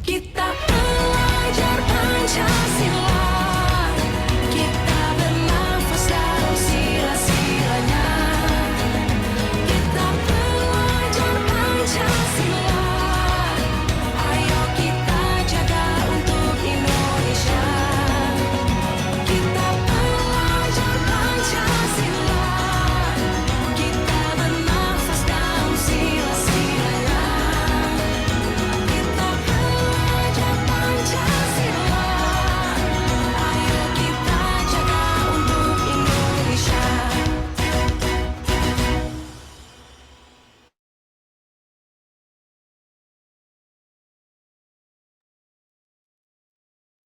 Kita belajar Pancasila, kita bernafas dalam sila-silanya. Kita belajar Pancasila, ayo kita jaga untuk Indonesia. Kita belajar Pancasila, kita bernafas dalam sila-silanya. Kita belajar Pancasila, ayo kita jaga untuk Indonesia.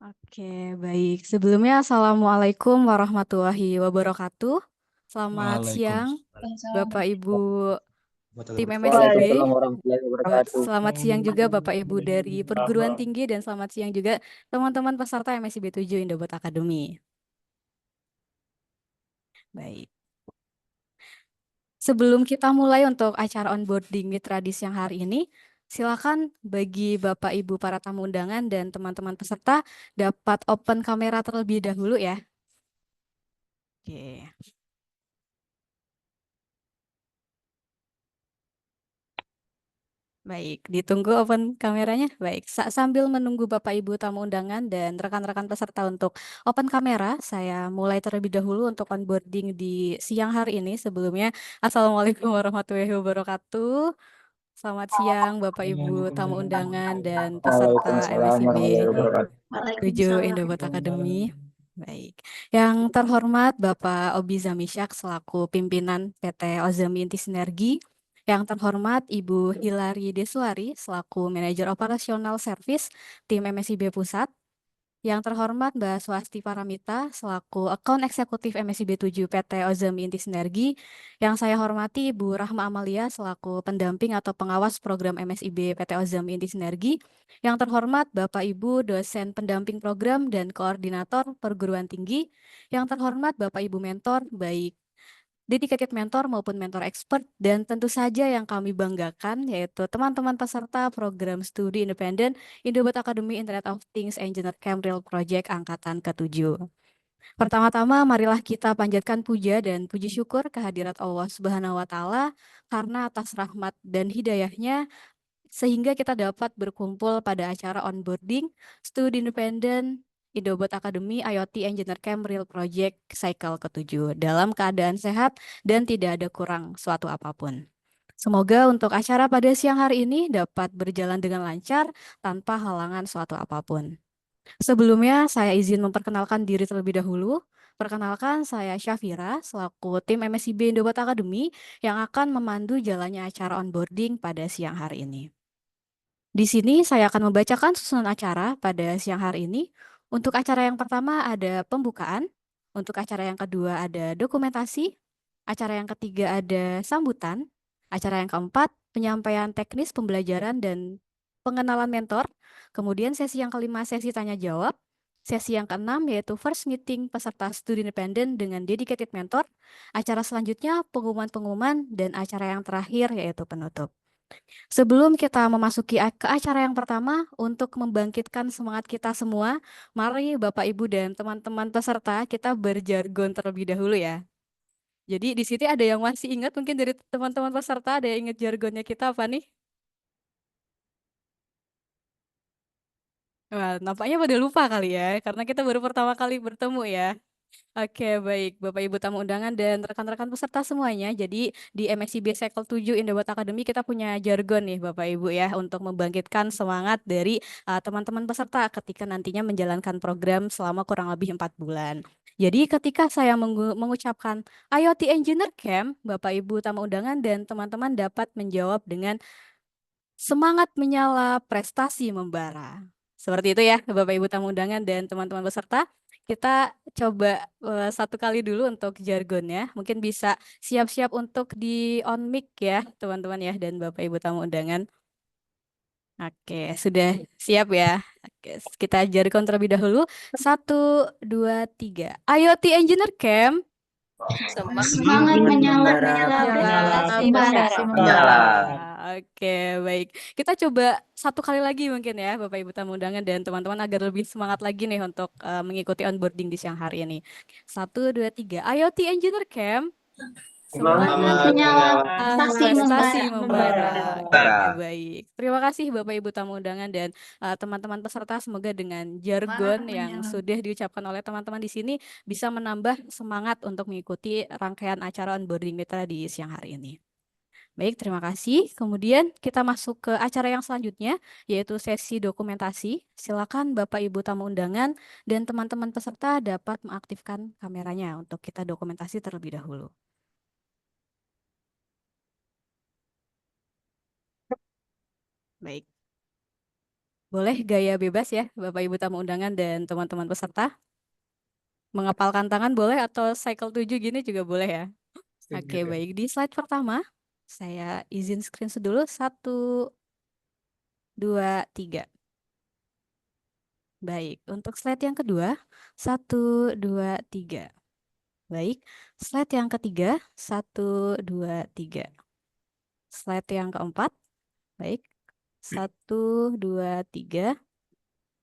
Oke, baik. Sebelumnya, Assalamualaikum warahmatullahi wabarakatuh. Selamat siang, Bapak Ibu tim MSIB. Waalaikumsalam warahmatullahi wabarakatuh. Selamat siang juga Bapak Ibu dari perguruan tinggi dan selamat siang juga teman-teman peserta MSIB 7 Indobot Academy. Baik. Sebelum kita mulai untuk acara onboarding mitra di siang hari ini, silakan bagi Bapak Ibu para tamu undangan dan teman-teman peserta dapat open kamera terlebih dahulu ya. Oke. Baik, ditunggu open kameranya. Baik, sambil menunggu Bapak Ibu tamu undangan dan rekan-rekan peserta untuk open kamera, saya mulai terlebih dahulu untuk onboarding di siang hari ini. Sebelumnya, Assalamualaikum warahmatullahi wabarakatuh. Selamat siang Bapak Ibu tamu undangan dan peserta Waalaikumsalam MSIB warahmatullahi wabarakatuh. 7 Indobot Academy. Baik, yang terhormat Bapak Obi Zamisyak selaku pimpinan PT Ozami Inti Sinergi. Yang terhormat Ibu Hilary Deswari selaku manajer operasional service tim MSIB Pusat. Yang terhormat Mbak Swasti Paramita selaku account eksekutif MSIB 7 PT Ozami Inti Sinergi. Yang saya hormati Ibu Rahma Amalia selaku pendamping atau pengawas program MSIB PT Ozami Inti Sinergi. Yang terhormat Bapak Ibu dosen pendamping program dan koordinator perguruan tinggi. Yang terhormat Bapak Ibu mentor baik dedicated mentor maupun mentor expert, dan tentu saja yang kami banggakan yaitu teman-teman peserta program studi independen Indobot Academy Internet of Things Engineer Camp Real Project angkatan ke-7. Pertama-tama marilah kita panjatkan puja dan puji syukur kehadirat Allah Subhanahu wa Ta'ala karena atas rahmat dan hidayahnya sehingga kita dapat berkumpul pada acara onboarding studi independen Indobot Academy IoT Engineer Camp Real Project Cycle ke-7 dalam keadaan sehat dan tidak ada kurang suatu apapun. Semoga untuk acara pada siang hari ini dapat berjalan dengan lancar tanpa halangan suatu apapun. Sebelumnya saya izin memperkenalkan diri terlebih dahulu. Perkenalkan saya Syafira selaku tim MSIB Indobot Academy yang akan memandu jalannya acara onboarding pada siang hari ini. Di sini saya akan membacakan susunan acara pada siang hari ini. Untuk acara yang pertama ada pembukaan, untuk acara yang kedua ada dokumentasi, acara yang ketiga ada sambutan, acara yang keempat penyampaian teknis pembelajaran dan pengenalan mentor, kemudian sesi yang kelima sesi tanya jawab, sesi yang keenam yaitu first meeting peserta studi independen dengan dedicated mentor, acara selanjutnya pengumuman-pengumuman, dan acara yang terakhir yaitu penutup. Sebelum kita memasuki ke acara yang pertama, untuk membangkitkan semangat kita semua, mari Bapak Ibu dan teman-teman peserta kita berjargon terlebih dahulu ya. Jadi di sini ada yang masih ingat mungkin dari teman-teman peserta, ada yang ingat jargonnya kita apa nih? Wah, nampaknya pada lupa kali ya, karena kita baru pertama kali bertemu ya. Oke, baik Bapak Ibu tamu undangan dan rekan-rekan peserta semuanya. Jadi di MSIB Cycle 7 Indobot Academy kita punya jargon nih Bapak Ibu ya untuk membangkitkan semangat dari teman-teman peserta ketika nantinya menjalankan program selama kurang lebih 4 bulan. Jadi ketika saya mengucapkan IoT Engineer Camp, Bapak Ibu tamu undangan dan teman-teman dapat menjawab dengan semangat menyala, prestasi membara. Seperti itu ya Bapak Ibu tamu undangan dan teman-teman peserta. kita coba satu kali dulu untuk jargonnya. Mungkin bisa siap-siap untuk di on mic ya, teman-teman ya, dan Bapak Ibu tamu undangan. Oke, sudah siap ya. Oke, kita jargon terlebih dahulu. 1, 2, 3. IoT Engineer Camp. Semangat menyala, Menyala. Oke, baik. Kita coba satu kali lagi mungkin ya, Bapak Ibu tamu undangan dan teman-teman agar lebih semangat lagi nih untuk mengikuti onboarding di siang hari ini. 1, 2, 3. IoT Engineer Camp. Semangat menyala. prestasi membara. Membara. Oke, baik. Terima kasih Bapak Ibu tamu undangan dan teman-teman peserta. Semoga dengan jargon yang sudah diucapkan oleh teman-teman di sini bisa menambah semangat untuk mengikuti rangkaian acara onboarding mitra di siang hari ini. Baik, terima kasih. Kemudian kita masuk ke acara yang selanjutnya, yaitu sesi dokumentasi. Silakan Bapak Ibu tamu undangan dan teman-teman peserta dapat mengaktifkan kameranya untuk kita dokumentasi terlebih dahulu. Baik. Boleh gaya bebas ya, Bapak Ibu tamu undangan dan teman-teman peserta. Mengepalkan tangan boleh atau cycle 7 gini juga boleh ya. Oke, baik. Di slide pertama, saya izin screen dulu. 1, 2, 3. Baik, untuk slide yang kedua, 1, 2, 3. Baik, slide yang ketiga, 1, 2, 3. Slide yang keempat, baik, 1, 2, 3.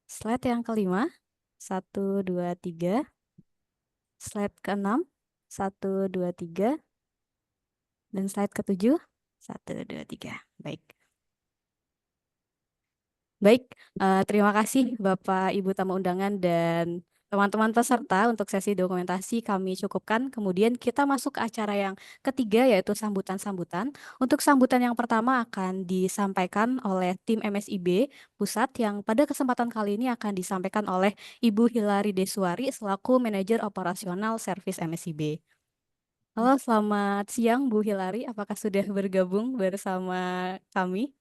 Slide yang kelima, 1, 2, 3. Slide ke-6, 1, 2, 3. Dan slide ke-7, 1, 2, 3. Baik. Baik, terima kasih Bapak Ibu tamu undangan dan teman-teman peserta. Untuk sesi dokumentasi kami cukupkan. Kemudian kita masuk ke acara yang ketiga, yaitu sambutan-sambutan. Untuk sambutan yang pertama akan disampaikan oleh tim MSIB Pusat yang pada kesempatan kali ini akan disampaikan oleh Ibu Hilary Deswari selaku Manajer Operasional Service MSIB. Halo, selamat siang Bu Hilary. Apakah sudah bergabung bersama kami?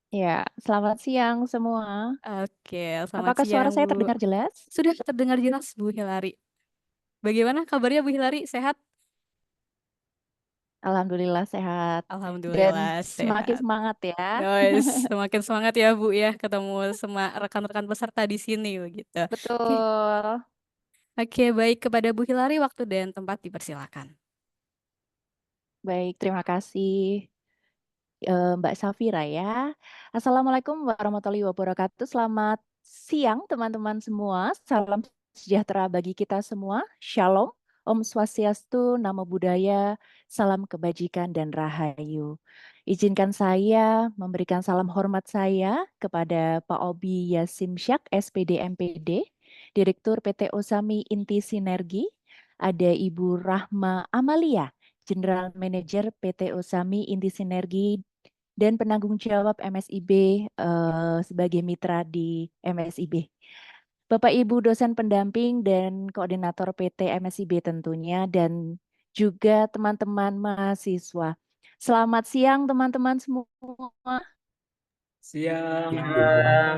Ya, selamat siang semua. Oke, selamat Apakah suara siang saya Bu. terdengar jelas? Sudah terdengar jelas Bu Hilary. Bagaimana kabarnya Bu Hilary? Sehat? Alhamdulillah sehat. Alhamdulillah Dan semakin sehat. semangat ya. Guys, semakin semangat ya Bu ya ketemu sama rekan-rekan peserta di sini begitu. Oke. Betul. Oke, baik, kepada Bu Hilary waktu dan tempat dipersilakan. Baik, terima kasih Mbak Safira ya. Assalamualaikum warahmatullahi wabarakatuh. Selamat siang teman-teman semua. Salam sejahtera bagi kita semua. Shalom. Om Swastiastu, Namo Buddhaya, salam kebajikan dan rahayu. Izinkan saya memberikan salam hormat saya kepada Pak Obi Yasim Syak, SPD MPD, Direktur PT Osami Inti Sinergi, ada Ibu Rahma Amalia, General Manager PT Osami Inti Sinergi dan penanggung jawab MSIB sebagai mitra di MSIB. Bapak Ibu dosen pendamping dan koordinator PT MSIB tentunya dan juga teman-teman mahasiswa. Selamat siang teman-teman semua. Siang.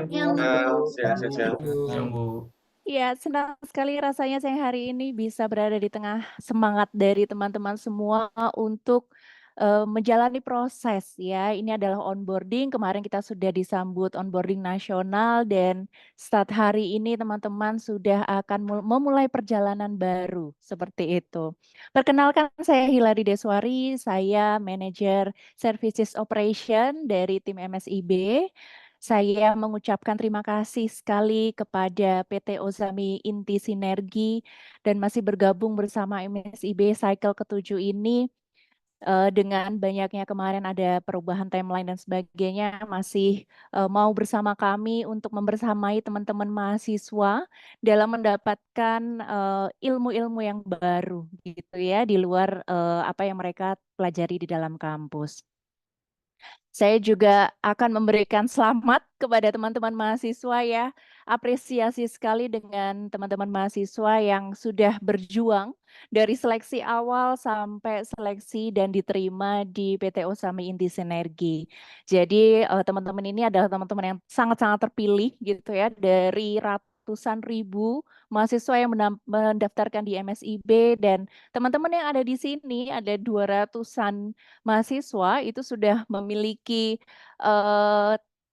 Siang, Bu. Ya, senang sekali rasanya saya hari ini bisa berada di tengah semangat dari teman-teman semua untuk menjalani proses ya. Ini adalah onboarding. Kemarin kita sudah disambut onboarding nasional dan start hari ini teman-teman sudah akan memulai perjalanan baru seperti itu. Perkenalkan saya Hilary Deswari, saya manajer Services Operation dari tim MSIB. Saya mengucapkan terima kasih sekali kepada PT Osami Inti Sinergi dan masih bergabung bersama MSIB cycle ke-7 ini. Dengan banyaknya kemarin ada perubahan timeline dan sebagainya, masih mau bersama kami untuk membersamai teman-teman mahasiswa dalam mendapatkan ilmu-ilmu yang baru gitu ya di luar apa yang mereka pelajari di dalam kampus. Saya juga akan memberikan selamat kepada teman-teman mahasiswa ya. Apresiasi sekali dengan teman-teman mahasiswa yang sudah berjuang dari seleksi awal sampai seleksi dan diterima di PT Osami Inti Sinergi. Jadi teman-teman ini adalah teman-teman yang sangat-sangat terpilih gitu ya dari ratusan ribu mahasiswa yang mendaftarkan di MSIB, dan teman-teman yang ada di sini ada 200-an mahasiswa itu sudah memiliki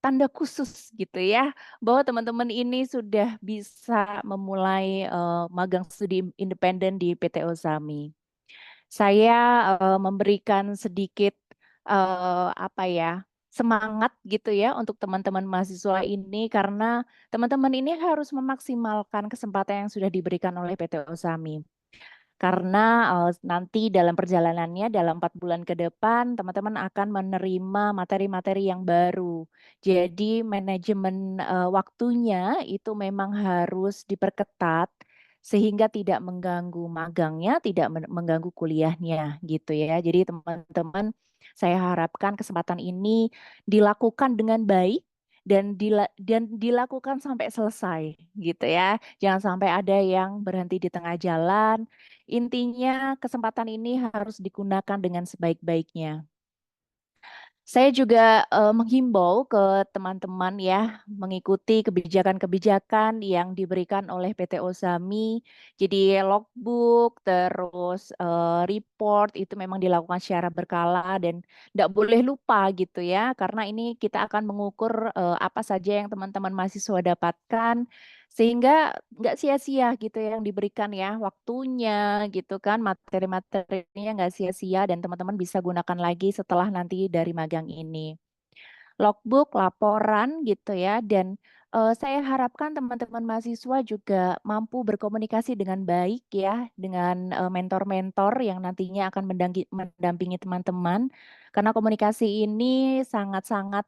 tanda khusus gitu ya, bahwa teman-teman ini sudah bisa memulai magang studi independen di PT Ozami. Saya memberikan sedikit apa ya, semangat gitu ya untuk teman-teman mahasiswa ini, karena teman-teman ini harus memaksimalkan kesempatan yang sudah diberikan oleh PT Ozami. Karena nanti dalam perjalanannya dalam 4 bulan ke depan teman-teman akan menerima materi-materi yang baru. Jadi manajemen waktunya itu memang harus diperketat sehingga tidak mengganggu magangnya, tidak mengganggu kuliahnya gitu ya. Jadi teman-teman, saya harapkan kesempatan ini dilakukan dengan baik dan dilakukan sampai selesai gitu ya. Jangan sampai ada yang berhenti di tengah jalan. Intinya kesempatan ini harus digunakan dengan sebaik-baiknya. Saya juga menghimbau ke teman-teman ya, mengikuti kebijakan-kebijakan yang diberikan oleh PT Ozami. Jadi logbook, terus report itu memang dilakukan secara berkala dan tidak boleh lupa gitu ya, karena ini kita akan mengukur apa saja yang teman-teman mahasiswa dapatkan, sehingga nggak sia-sia gitu ya yang diberikan ya, waktunya gitu kan, materi-materinya nggak sia-sia dan teman-teman bisa gunakan lagi setelah nanti dari magang ini. Logbook, laporan gitu ya, dan saya harapkan teman-teman mahasiswa juga mampu berkomunikasi dengan baik ya dengan mentor-mentor yang nantinya akan mendampingi teman-teman, karena komunikasi ini sangat-sangat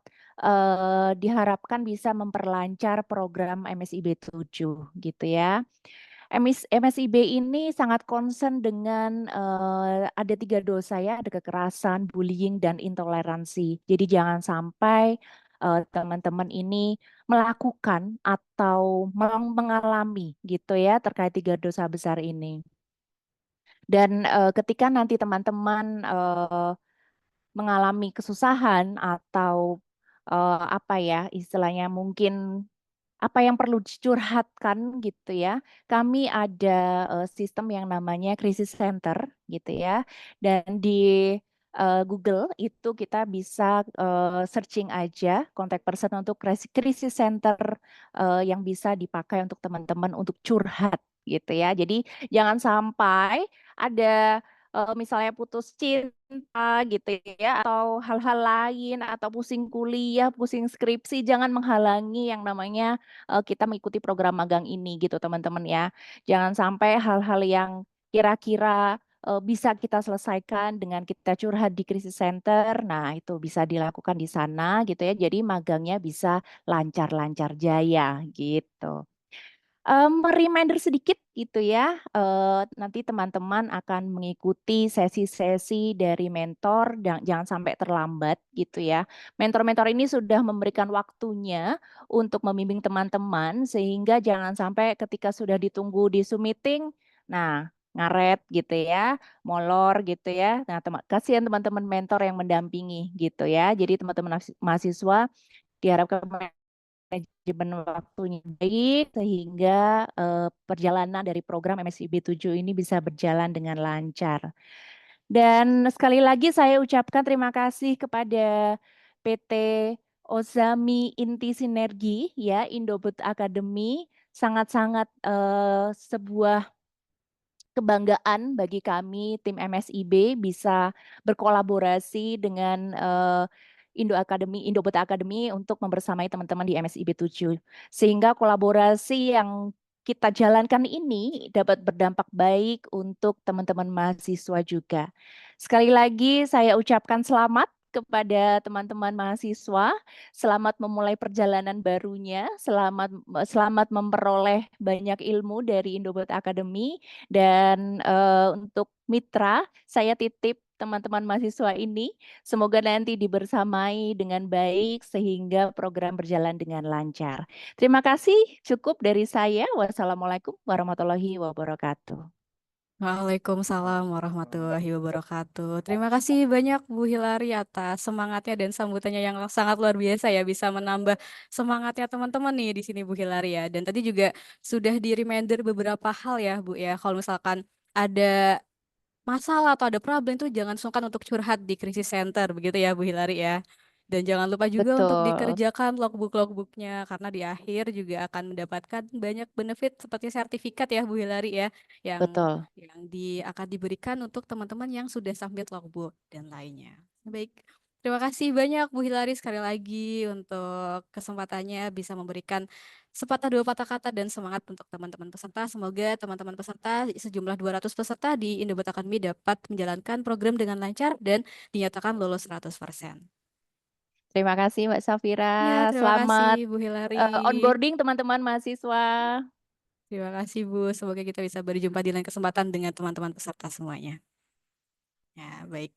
diharapkan bisa memperlancar program MSIB 7 gitu ya. MSIB ini sangat concern dengan ada 3 dosa ya, ada kekerasan, bullying, dan intoleransi. Jadi jangan sampai teman-teman ini melakukan atau mengalami gitu ya terkait 3 dosa besar ini. Dan ketika nanti teman-teman mengalami kesusahan atau apa ya istilahnya mungkin apa yang perlu dicurhatkan gitu ya, kami ada sistem yang namanya crisis center gitu ya, dan di Google itu kita bisa searching aja contact person untuk crisis center yang bisa dipakai untuk teman-teman untuk curhat gitu ya. Jadi jangan sampai ada misalnya putus cinta gitu ya, atau hal-hal lain, atau pusing kuliah, pusing skripsi, jangan menghalangi yang namanya kita mengikuti program magang ini gitu teman-teman ya. Jangan sampai hal-hal yang kira-kira bisa kita selesaikan dengan kita curhat di krisis center. Nah, itu bisa dilakukan di sana gitu ya. Jadi magangnya bisa lancar-lancar jaya gitu. Reminder sedikit gitu ya, nanti teman-teman akan mengikuti sesi-sesi dari mentor dan jangan sampai terlambat gitu ya. Mentor-mentor ini sudah memberikan waktunya untuk membimbing teman-teman sehingga jangan sampai ketika sudah ditunggu di Zoom meeting, nah ngaret gitu ya, molor gitu ya. Nah, kasihan teman-teman mentor yang mendampingi gitu ya. Jadi teman-teman mahasiswa diharapkan manajemen waktunya baik sehingga perjalanan dari program MSIB 7 ini bisa berjalan dengan lancar. Dan sekali lagi saya ucapkan terima kasih kepada PT Ozami Inti Sinergi ya, Indobud Academy, sangat-sangat sebuah kebanggaan bagi kami tim MSIB bisa berkolaborasi dengan Indobud Academy untuk membersamai teman-teman di MSIB 7. Sehingga kolaborasi yang kita jalankan ini dapat berdampak baik untuk teman-teman mahasiswa juga. Sekali lagi saya ucapkan selamat kepada teman-teman mahasiswa, selamat memulai perjalanan barunya, selamat memperoleh banyak ilmu dari Indobud Academy, dan untuk mitra, saya titip teman-teman mahasiswa ini, semoga nanti dibersamai dengan baik sehingga program berjalan dengan lancar. Terima kasih, cukup dari saya. Wassalamualaikum warahmatullahi wabarakatuh. Waalaikumsalam warahmatullahi wabarakatuh. Terima kasih banyak Bu Hilary atas semangatnya dan sambutannya yang sangat luar biasa ya, bisa menambah semangatnya teman-teman nih di sini Bu Hilary ya. Dan tadi juga sudah di reminder beberapa hal ya Bu ya. Kalau misalkan ada masalah atau ada problem tuh jangan sungkan untuk curhat di krisis center begitu ya Bu Hilary ya. Dan jangan lupa juga untuk Betul, dikerjakan logbook-logbooknya karena di akhir juga akan mendapatkan banyak benefit seperti sertifikat ya Bu Hilary ya yang betul. akan diberikan untuk teman-teman yang sudah submit logbook dan lainnya. Baik. Terima kasih banyak Bu Hilary sekali lagi untuk kesempatannya bisa memberikan sepatah dua patah kata dan semangat untuk teman-teman peserta. Semoga teman-teman peserta sejumlah 200 peserta di Indobot Academy dapat menjalankan program dengan lancar dan dinyatakan lulus 100%. Terima kasih Mbak Safira. Ya, terima kasih Selamat Bu Hilary. onboarding teman-teman mahasiswa. Terima kasih Bu. Semoga kita bisa berjumpa di lain kesempatan dengan teman-teman peserta semuanya. Ya, baik.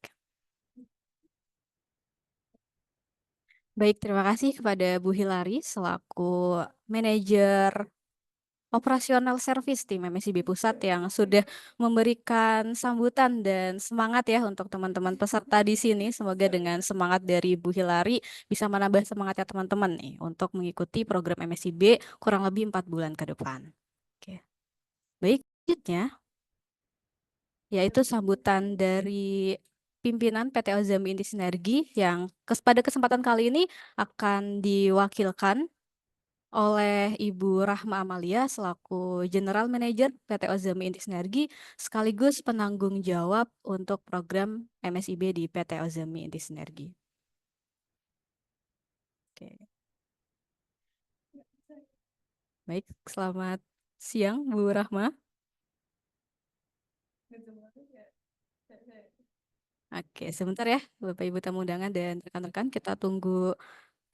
Baik, terima kasih kepada Bu Hilary selaku manajer operasional service tim MSIB Pusat yang sudah memberikan sambutan dan semangat ya untuk teman-teman peserta di sini. Semoga dengan semangat dari Bu Hilary bisa menambah semangatnya teman-teman nih untuk mengikuti program MSIB kurang lebih 4 bulan ke depan. Oke. Baik, selanjutnya yaitu sambutan dari pimpinan PT Ozami Inti Sinergi yang pada kesempatan kali ini akan diwakilkan oleh Ibu Rahma Amalia selaku General Manager PT Ozami Inti Sinergi sekaligus penanggung jawab untuk program MSIB di PT Ozami Inti Sinergi. Oke. Baik, selamat siang Bu Rahma. Oke, sebentar ya Bapak Ibu tamu undangan dan rekan-rekan, kita tunggu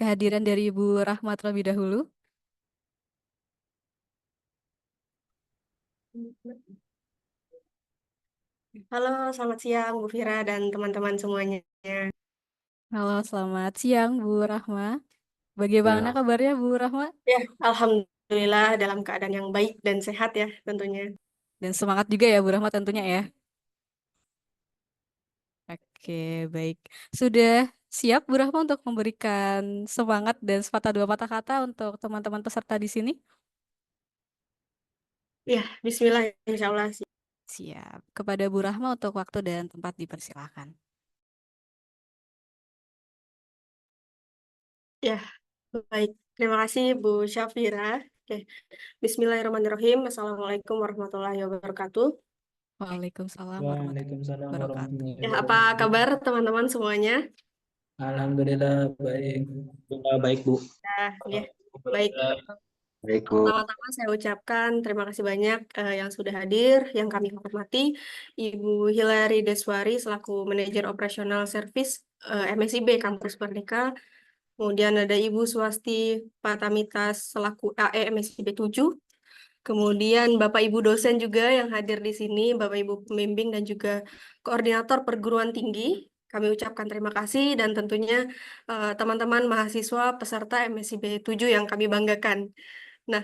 kehadiran dari Ibu Rahma terlebih dahulu. Halo, selamat siang Bu Fira dan teman-teman semuanya. Halo, selamat siang Bu Rahma. Bagaimana Ya, kabarnya Bu Rahma? Ya, Alhamdulillah dalam keadaan yang baik dan sehat ya tentunya. Dan semangat juga ya Bu Rahma tentunya ya. Oke, baik. Sudah siap Bu Rahma untuk memberikan semangat dan sepatah dua patah kata untuk teman-teman peserta di sini? Ya, Bismillah insya Allah. Siap. Kepada Bu Rahma untuk waktu dan tempat dipersilakan. Ya, baik. Terima kasih Bu Syafira. Oke. Bismillahirrahmanirrahim. Assalamualaikum warahmatullahi wabarakatuh. Waalaikumsalam warahmatullahi Waalaikumsalam wabarakatuh. warahmatullahi Ya, apa kabar wabarakatuh. teman-teman semuanya? Alhamdulillah baik. Baik Bu. Ya, baik. Baik Bu. Pertama-tama saya ucapkan terima kasih banyak yang sudah hadir, yang kami hormati Ibu Hilary Deswari selaku Manajer Operasional Service MSIB Kampus Merdeka. Kemudian ada Ibu Swasti Patamitas selaku AE MSIB 7. Kemudian Bapak Ibu dosen juga yang hadir di sini, Bapak Ibu pembimbing dan juga koordinator perguruan tinggi. Kami ucapkan terima kasih dan tentunya teman-teman mahasiswa peserta MSIB 7 yang kami banggakan. Nah,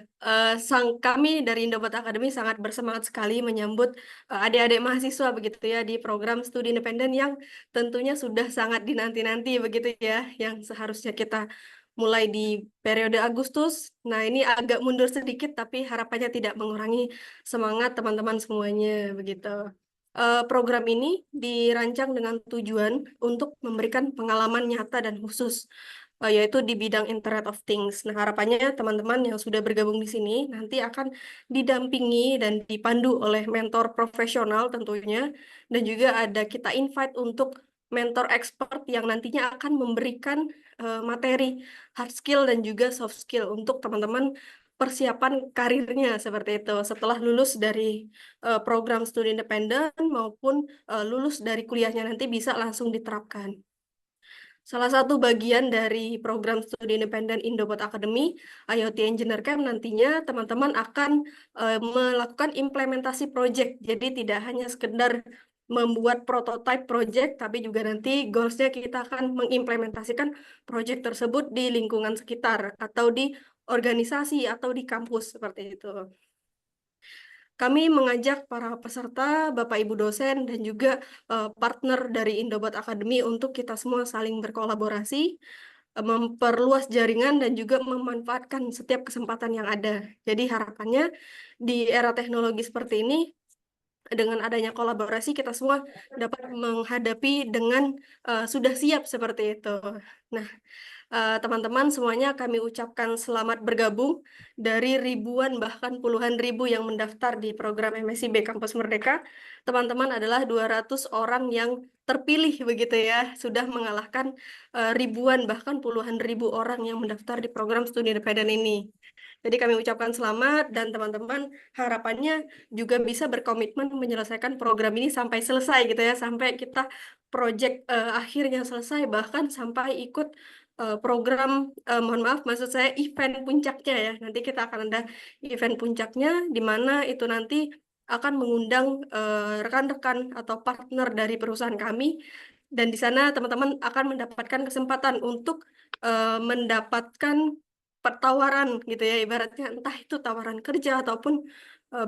kami dari Indobot Academy sangat bersemangat sekali menyambut adik-adik mahasiswa begitu ya di program studi independen yang tentunya sudah sangat dinanti-nanti begitu ya, yang seharusnya kita mulai di periode Agustus. Nah, ini agak mundur sedikit tapi harapannya tidak mengurangi semangat teman-teman semuanya begitu. Program ini dirancang dengan tujuan untuk memberikan pengalaman nyata dan khusus yaitu di bidang Internet of Things. Nah, harapannya teman-teman yang sudah bergabung di sini nanti akan didampingi dan dipandu oleh mentor profesional tentunya, dan juga ada kita invite untuk mentor expert yang nantinya akan memberikan materi hard skill dan juga soft skill untuk teman-teman persiapan karirnya seperti itu setelah lulus dari program studi independen maupun lulus dari kuliahnya nanti bisa langsung diterapkan. Salah satu bagian dari program studi independen Indobot Academy, IoT Engineer Camp nantinya teman-teman akan melakukan implementasi project. Jadi tidak hanya sekedar membuat prototype project, tapi juga nanti goals-nya kita akan mengimplementasikan project tersebut di lingkungan sekitar atau di organisasi atau di kampus seperti itu. kami mengajak para peserta, Bapak Ibu dosen, dan juga partner dari Indobot Academy untuk kita semua saling berkolaborasi, memperluas jaringan, dan juga memanfaatkan setiap kesempatan yang ada. Jadi harapannya di era teknologi seperti ini, dengan adanya kolaborasi, kita semua dapat menghadapi dengan sudah siap seperti itu. Nah, teman-teman semuanya kami ucapkan selamat bergabung dari ribuan bahkan puluhan ribu yang mendaftar di program MSIB Kampus Merdeka. Teman-teman adalah 200 orang yang terpilih begitu ya, sudah mengalahkan ribuan bahkan puluhan ribu orang yang mendaftar di program studi independen ini. Jadi kami ucapkan selamat dan teman-teman harapannya juga bisa berkomitmen menyelesaikan program ini sampai selesai gitu ya, sampai kita proyek akhirnya selesai, bahkan sampai ikut program, mohon maaf, maksud saya event puncaknya ya. Nanti kita akan ada event puncaknya, di mana itu nanti akan mengundang rekan-rekan atau partner dari perusahaan kami. Dan di sana teman-teman akan mendapatkan kesempatan untuk mendapatkan pertawaran gitu ya, ibaratnya entah itu tawaran kerja ataupun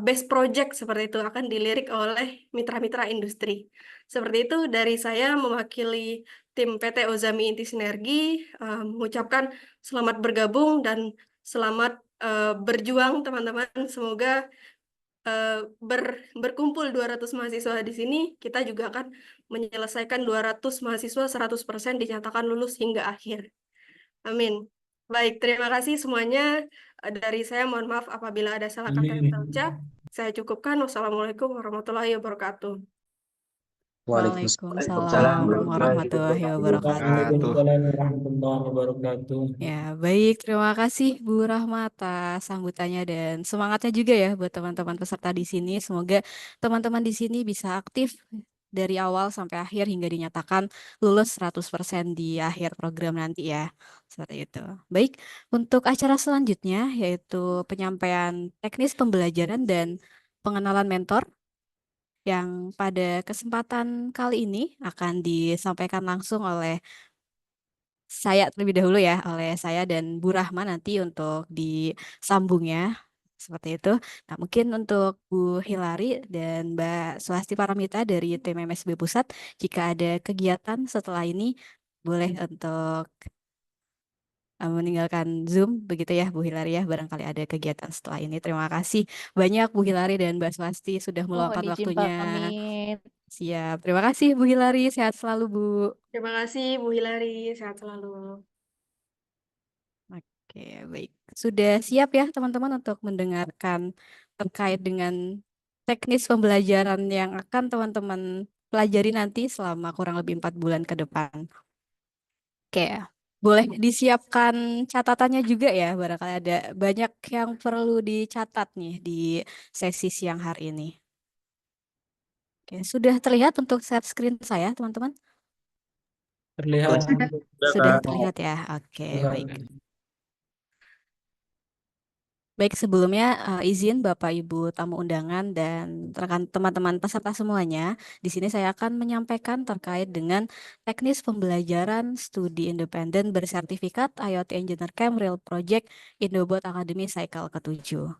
best project seperti itu akan dilirik oleh mitra-mitra industri. Seperti itu dari saya mewakili tim PT Ozami Inti Sinergi, mengucapkan selamat bergabung dan selamat berjuang teman-teman. Semoga berkumpul 200 mahasiswa di sini, kita juga akan menyelesaikan 200 mahasiswa 100% dinyatakan lulus hingga akhir. Amin. Baik, terima kasih semuanya. Dari saya mohon maaf apabila ada salah kata yang terucap. Saya cukupkan. Wassalamualaikum warahmatullahi wabarakatuh. Waalaikumsalam warahmatullahi wabarakatuh. Waalaikumsalam warahmatullahi wabarakatuh. Ya, baik. Terima kasih Bu Rahma atas sambutannya dan semangatnya juga ya buat teman-teman peserta di sini. Semoga teman-teman di sini bisa aktif dari awal sampai akhir hingga dinyatakan lulus 100% di akhir program nanti ya. Seperti itu. Baik, untuk acara selanjutnya yaitu penyampaian teknis pembelajaran dan pengenalan mentor yang pada kesempatan kali ini akan disampaikan langsung oleh saya terlebih dahulu ya, oleh saya dan Bu Rahma nanti untuk disambungnya seperti itu. Nah, mungkin untuk Bu Hilary dan Mbak Swasti Paramita dari tim MSB Pusat, jika ada kegiatan setelah ini boleh untuk meninggalkan Zoom begitu ya Bu Hilary ya, barangkali ada kegiatan setelah ini. Terima kasih banyak Bu Hilary dan Mbak Swasti sudah Mohon meluangkan izin waktunya. pamit. Siap. Terima kasih Bu Hilary, sehat selalu Bu. Terima kasih Bu Hilary, sehat selalu. Oke, baik. Sudah siap ya teman-teman untuk mendengarkan terkait dengan teknis pembelajaran yang akan teman-teman pelajari nanti selama kurang lebih 4 bulan ke depan. Oke, boleh disiapkan catatannya juga ya, barangkali ada banyak yang perlu dicatat nih di sesi siang hari ini. Oke, sudah terlihat untuk share screen saya teman-teman? Terlihat. Sudah terlihat ya, oke, baik. Baik, sebelumnya izin Bapak Ibu tamu undangan dan rekan teman-teman peserta semuanya, di sini saya akan menyampaikan terkait dengan teknis pembelajaran studi independen bersertifikat IoT Engineer Camp Real Project Indobot Academy Cycle ke-7.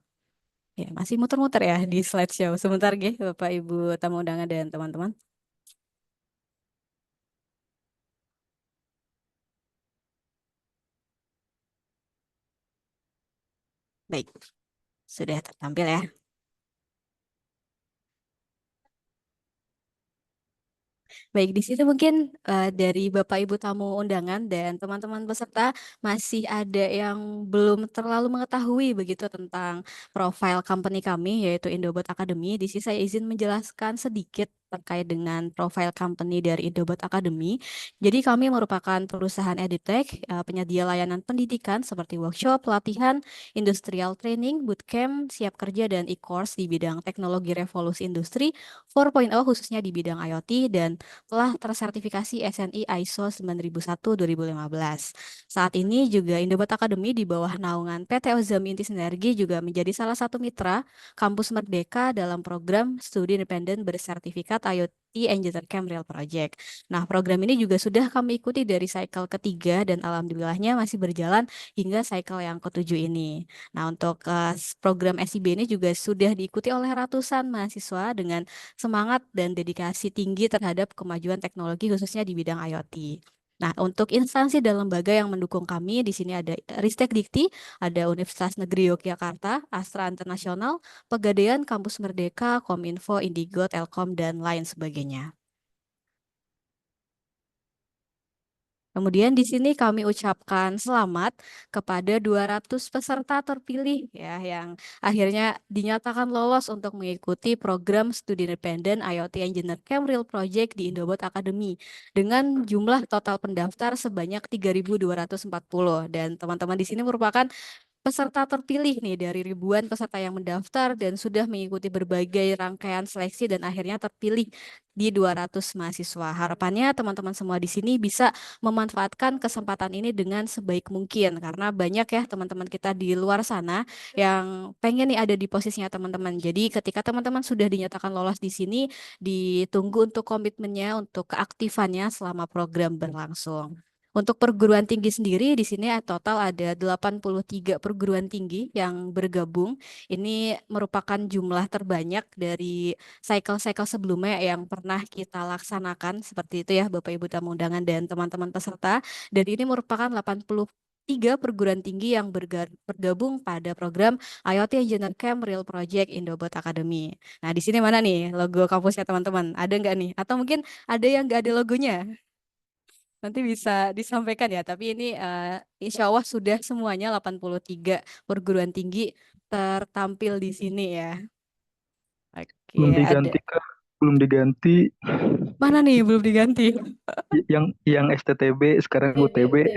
Ya, masih muter-muter ya di slideshow. Sebentar ya Bapak Ibu tamu undangan dan teman-teman. Baik, sudah tertampil ya. Baik, di situ mungkin dari Bapak Ibu tamu undangan dan teman-teman peserta masih ada yang belum terlalu mengetahui begitu tentang profil company kami yaitu Indobot Academy. Di sini saya izin menjelaskan sedikit terkait dengan profil company dari Indobot Academy. Jadi kami merupakan perusahaan edutech, penyedia layanan pendidikan seperti workshop, pelatihan, industrial training, bootcamp, siap kerja, dan e-course di bidang teknologi revolusi industri 4.0 khususnya di bidang IoT dan telah tersertifikasi SNI ISO 9001-2015. Saat ini juga Indobot Academy di bawah naungan PT Ozami Inti Sinergi juga menjadi salah satu mitra Kampus Merdeka dalam program studi independen bersertifikat Smart IoT Engineer Camp Real Project. Nah, program ini juga sudah kami ikuti dari cycle ketiga dan alhamdulillahnya masih berjalan hingga cycle yang ketujuh ini. Nah, untuk program SIB ini juga sudah diikuti oleh ratusan mahasiswa dengan semangat dan dedikasi tinggi terhadap kemajuan teknologi khususnya di bidang IoT. Nah, untuk instansi dan lembaga yang mendukung kami di sini ada Ristek Dikti, ada Universitas Negeri Yogyakarta, Astra Internasional, Pegadaian, Kampus Merdeka, Kominfo, Indigo, Telkom, dan lain sebagainya. Kemudian di sini kami ucapkan selamat kepada 200 peserta terpilih ya yang akhirnya dinyatakan lolos untuk mengikuti program studi independen IoT Engineer Camp Real Project di Indobot Academy dengan jumlah total pendaftar sebanyak 3.240 dan teman-teman di sini merupakan peserta terpilih nih dari ribuan peserta yang mendaftar dan sudah mengikuti berbagai rangkaian seleksi dan akhirnya terpilih di 200 mahasiswa. Harapannya teman-teman semua di sini bisa memanfaatkan kesempatan ini dengan sebaik mungkin karena banyak ya teman-teman kita di luar sana yang pengen nih ada di posisinya teman-teman. Jadi ketika teman-teman sudah dinyatakan lolos di sini, ditunggu untuk komitmennya, untuk keaktifannya selama program berlangsung. Untuk perguruan tinggi sendiri di sini total ada 83 perguruan tinggi yang bergabung. Ini merupakan jumlah terbanyak dari cycle-cycle sebelumnya yang pernah kita laksanakan seperti itu ya Bapak Ibu tamu undangan dan teman-teman peserta. Dan ini merupakan 83 perguruan tinggi yang bergabung pada program IoT Engineer Camp Real Project Indobot Academy. Nah, di sini mana nih logo kampusnya teman-teman? Ada nggak nih? Atau mungkin ada yang nggak ada logonya? Nanti bisa disampaikan ya, tapi ini insya Allah sudah semuanya 83 perguruan tinggi tertampil di sini ya. Oke, Belum ada. diganti Kak, belum diganti. Mana nih belum diganti? Yang STTB sekarang UTB.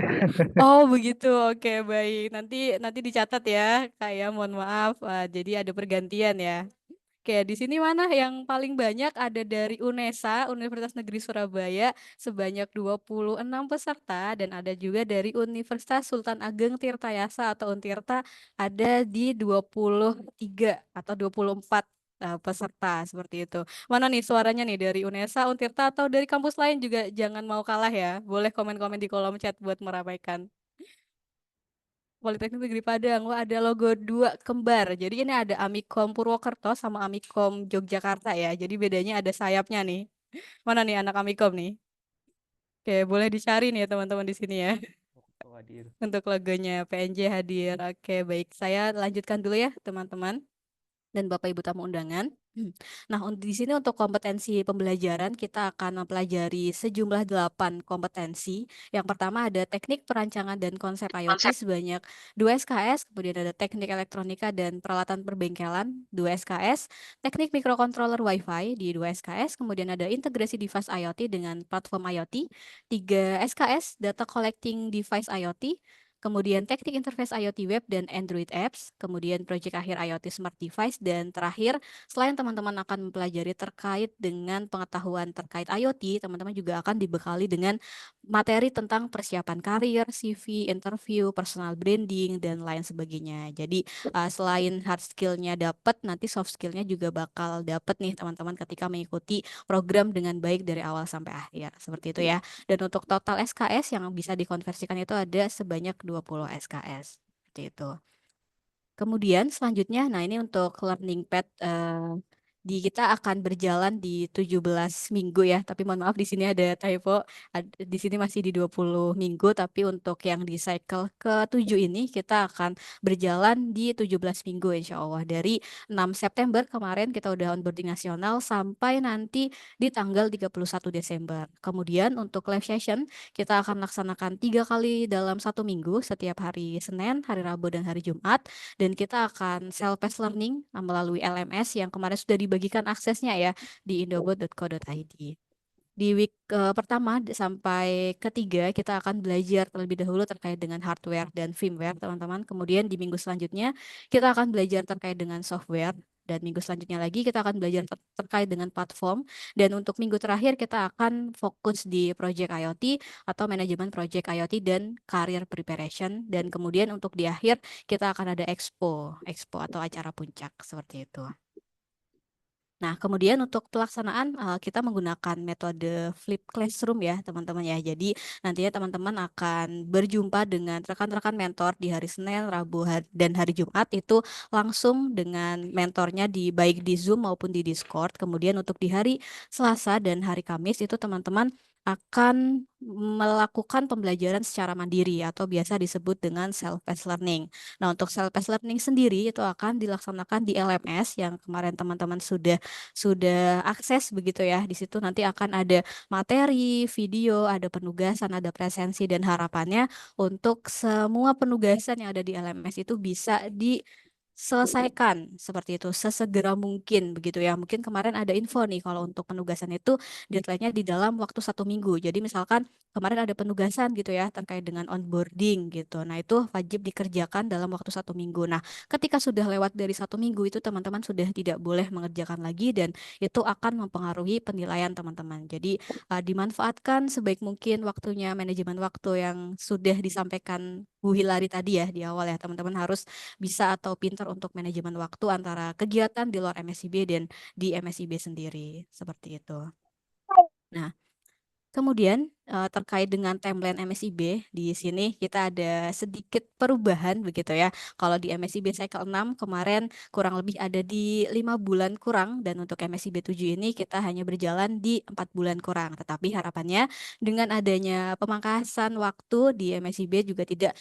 Oh begitu, oke baik. Nanti dicatat ya, Kak ya. Mohon maaf. Jadi ada pergantian ya. Oke, di sini mana yang paling banyak ada dari UNESA, Universitas Negeri Surabaya, sebanyak 26 peserta, dan ada juga dari Universitas Sultan Ageng Tirtayasa atau Untirta, ada di 23 atau 24 peserta, seperti itu. Mana nih suaranya nih dari UNESA, Untirta, atau dari kampus lain juga jangan mau kalah ya. Boleh komen-komen di kolom chat buat meramaikan. Politeknik Negeri Padang. Wah, ada logo dua kembar. Jadi ini ada Amikom Purwokerto sama Amikom Yogyakarta ya. Jadi bedanya ada sayapnya nih. Mana nih anak Amikom nih? Oke, boleh dicari nih ya teman-teman di sini ya. Untuk logonya PNJ hadir. Oke, baik. Saya lanjutkan dulu ya teman-teman dan Bapak Ibu tamu undangan. Nah, di sini untuk kompetensi pembelajaran kita akan mempelajari sejumlah 8 kompetensi. Yang pertama ada teknik perancangan dan konsep IoT sebanyak 2 SKS, kemudian ada teknik elektronika dan peralatan perbengkelan 2 SKS, teknik microcontroller Wi-Fi di 2 SKS, kemudian ada integrasi device IoT dengan platform IoT 3 SKS, data collecting device IoT, kemudian teknik interface IoT web dan Android apps, kemudian proyek akhir IoT smart device, dan terakhir selain teman-teman akan mempelajari terkait dengan pengetahuan terkait IoT, teman-teman juga akan dibekali dengan materi tentang persiapan karir, CV, interview, personal branding, dan lain sebagainya. Jadi selain hard skill-nya dapat, nanti soft skill-nya juga bakal dapat nih teman-teman ketika mengikuti program dengan baik dari awal sampai akhir. Seperti itu ya. Dan untuk total SKS yang bisa dikonversikan itu ada sebanyak 20 SKS. Seperti itu. Kemudian selanjutnya, nah ini untuk learning path di kita akan berjalan di 17 minggu ya, tapi mohon maaf di sini ada typo, di sini masih di 20 minggu, tapi untuk yang di cycle ke-7 ini kita akan berjalan di 17 minggu insya Allah. Dari 6 September kemarin kita udah onboarding nasional sampai nanti di tanggal 31 Desember. Kemudian untuk live session kita akan laksanakan 3 kali dalam 1 minggu, setiap hari Senin, hari Rabu, dan hari Jumat. Dan kita akan self-paced learning melalui LMS yang kemarin sudah dibagikan aksesnya ya di indobot.co.id. Di week pertama sampai ketiga kita akan belajar terlebih dahulu terkait dengan hardware dan firmware teman-teman. Kemudian di minggu selanjutnya kita akan belajar terkait dengan software. Dan minggu selanjutnya lagi kita akan belajar terkait dengan platform. Dan untuk minggu terakhir kita akan fokus di project IoT atau manajemen project IoT dan career preparation. Dan kemudian untuk di akhir kita akan ada expo atau acara puncak seperti itu. Nah, kemudian untuk pelaksanaan kita menggunakan metode flip classroom ya, teman-teman ya. Jadi nantinya teman-teman akan berjumpa dengan rekan-rekan mentor di hari Senin, Rabu, dan hari Jumat itu langsung dengan mentornya di baik di Zoom maupun di Discord. Kemudian untuk di hari Selasa dan hari Kamis itu teman-teman akan melakukan pembelajaran secara mandiri atau biasa disebut dengan self-paced learning. Nah, untuk self-paced learning sendiri itu akan dilaksanakan di LMS yang kemarin teman-teman sudah akses begitu ya. Di situ nanti akan ada materi, video, ada penugasan, ada presensi dan harapannya untuk semua penugasan yang ada di LMS itu bisa diselesaikan seperti itu sesegera mungkin begitu ya. Mungkin kemarin ada info nih kalau untuk penugasan itu deadline-nya di dalam waktu 1 minggu. Jadi misalkan kemarin ada penugasan gitu ya terkait dengan onboarding gitu. Nah itu wajib dikerjakan dalam waktu 1 minggu. Nah ketika sudah lewat dari 1 minggu itu teman-teman sudah tidak boleh mengerjakan lagi dan itu akan mempengaruhi penilaian teman-teman. Jadi dimanfaatkan sebaik mungkin waktunya, manajemen waktu yang sudah disampaikan Bu Hilary tadi ya di awal ya. Teman-teman harus bisa atau pintar untuk manajemen waktu antara kegiatan di luar MSIB dan di MSIB sendiri seperti itu. Nah, kemudian terkait dengan timeline MSIB di sini kita ada sedikit perubahan begitu ya. Kalau di MSIB cycle 6 kemarin kurang lebih ada di 5 bulan kurang dan untuk MSIB 7 ini kita hanya berjalan di 4 bulan kurang. Tetapi harapannya dengan adanya pemangkasan waktu di MSIB juga tidak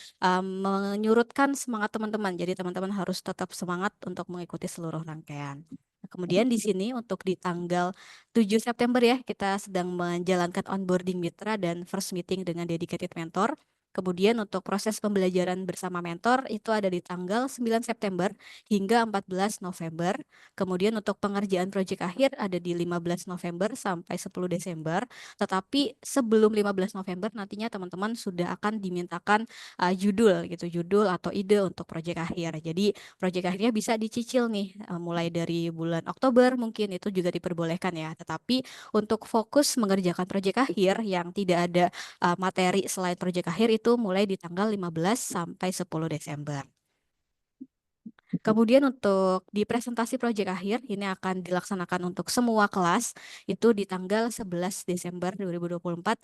menyurutkan semangat teman-teman. Jadi teman-teman harus tetap semangat untuk mengikuti seluruh rangkaian. Kemudian di sini untuk di tanggal 7 September ya, kita sedang menjalankan onboarding mitra dan first meeting dengan dedicated mentor. Kemudian untuk proses pembelajaran bersama mentor itu ada di tanggal 9 September hingga 14 November. Kemudian untuk pengerjaan proyek akhir ada di 15 November sampai 10 Desember. Tetapi sebelum 15 November nantinya teman-teman sudah akan dimintakan judul gitu, judul atau ide untuk proyek akhir. Jadi proyek akhirnya bisa dicicil nih mulai dari bulan Oktober mungkin itu juga diperbolehkan ya. Tetapi untuk fokus mengerjakan proyek akhir yang tidak ada materi selain proyek akhir itu mulai di tanggal 15 sampai 10 Desember. Kemudian untuk di presentasi proyek akhir ini akan dilaksanakan untuk semua kelas itu di tanggal 11 Desember 2024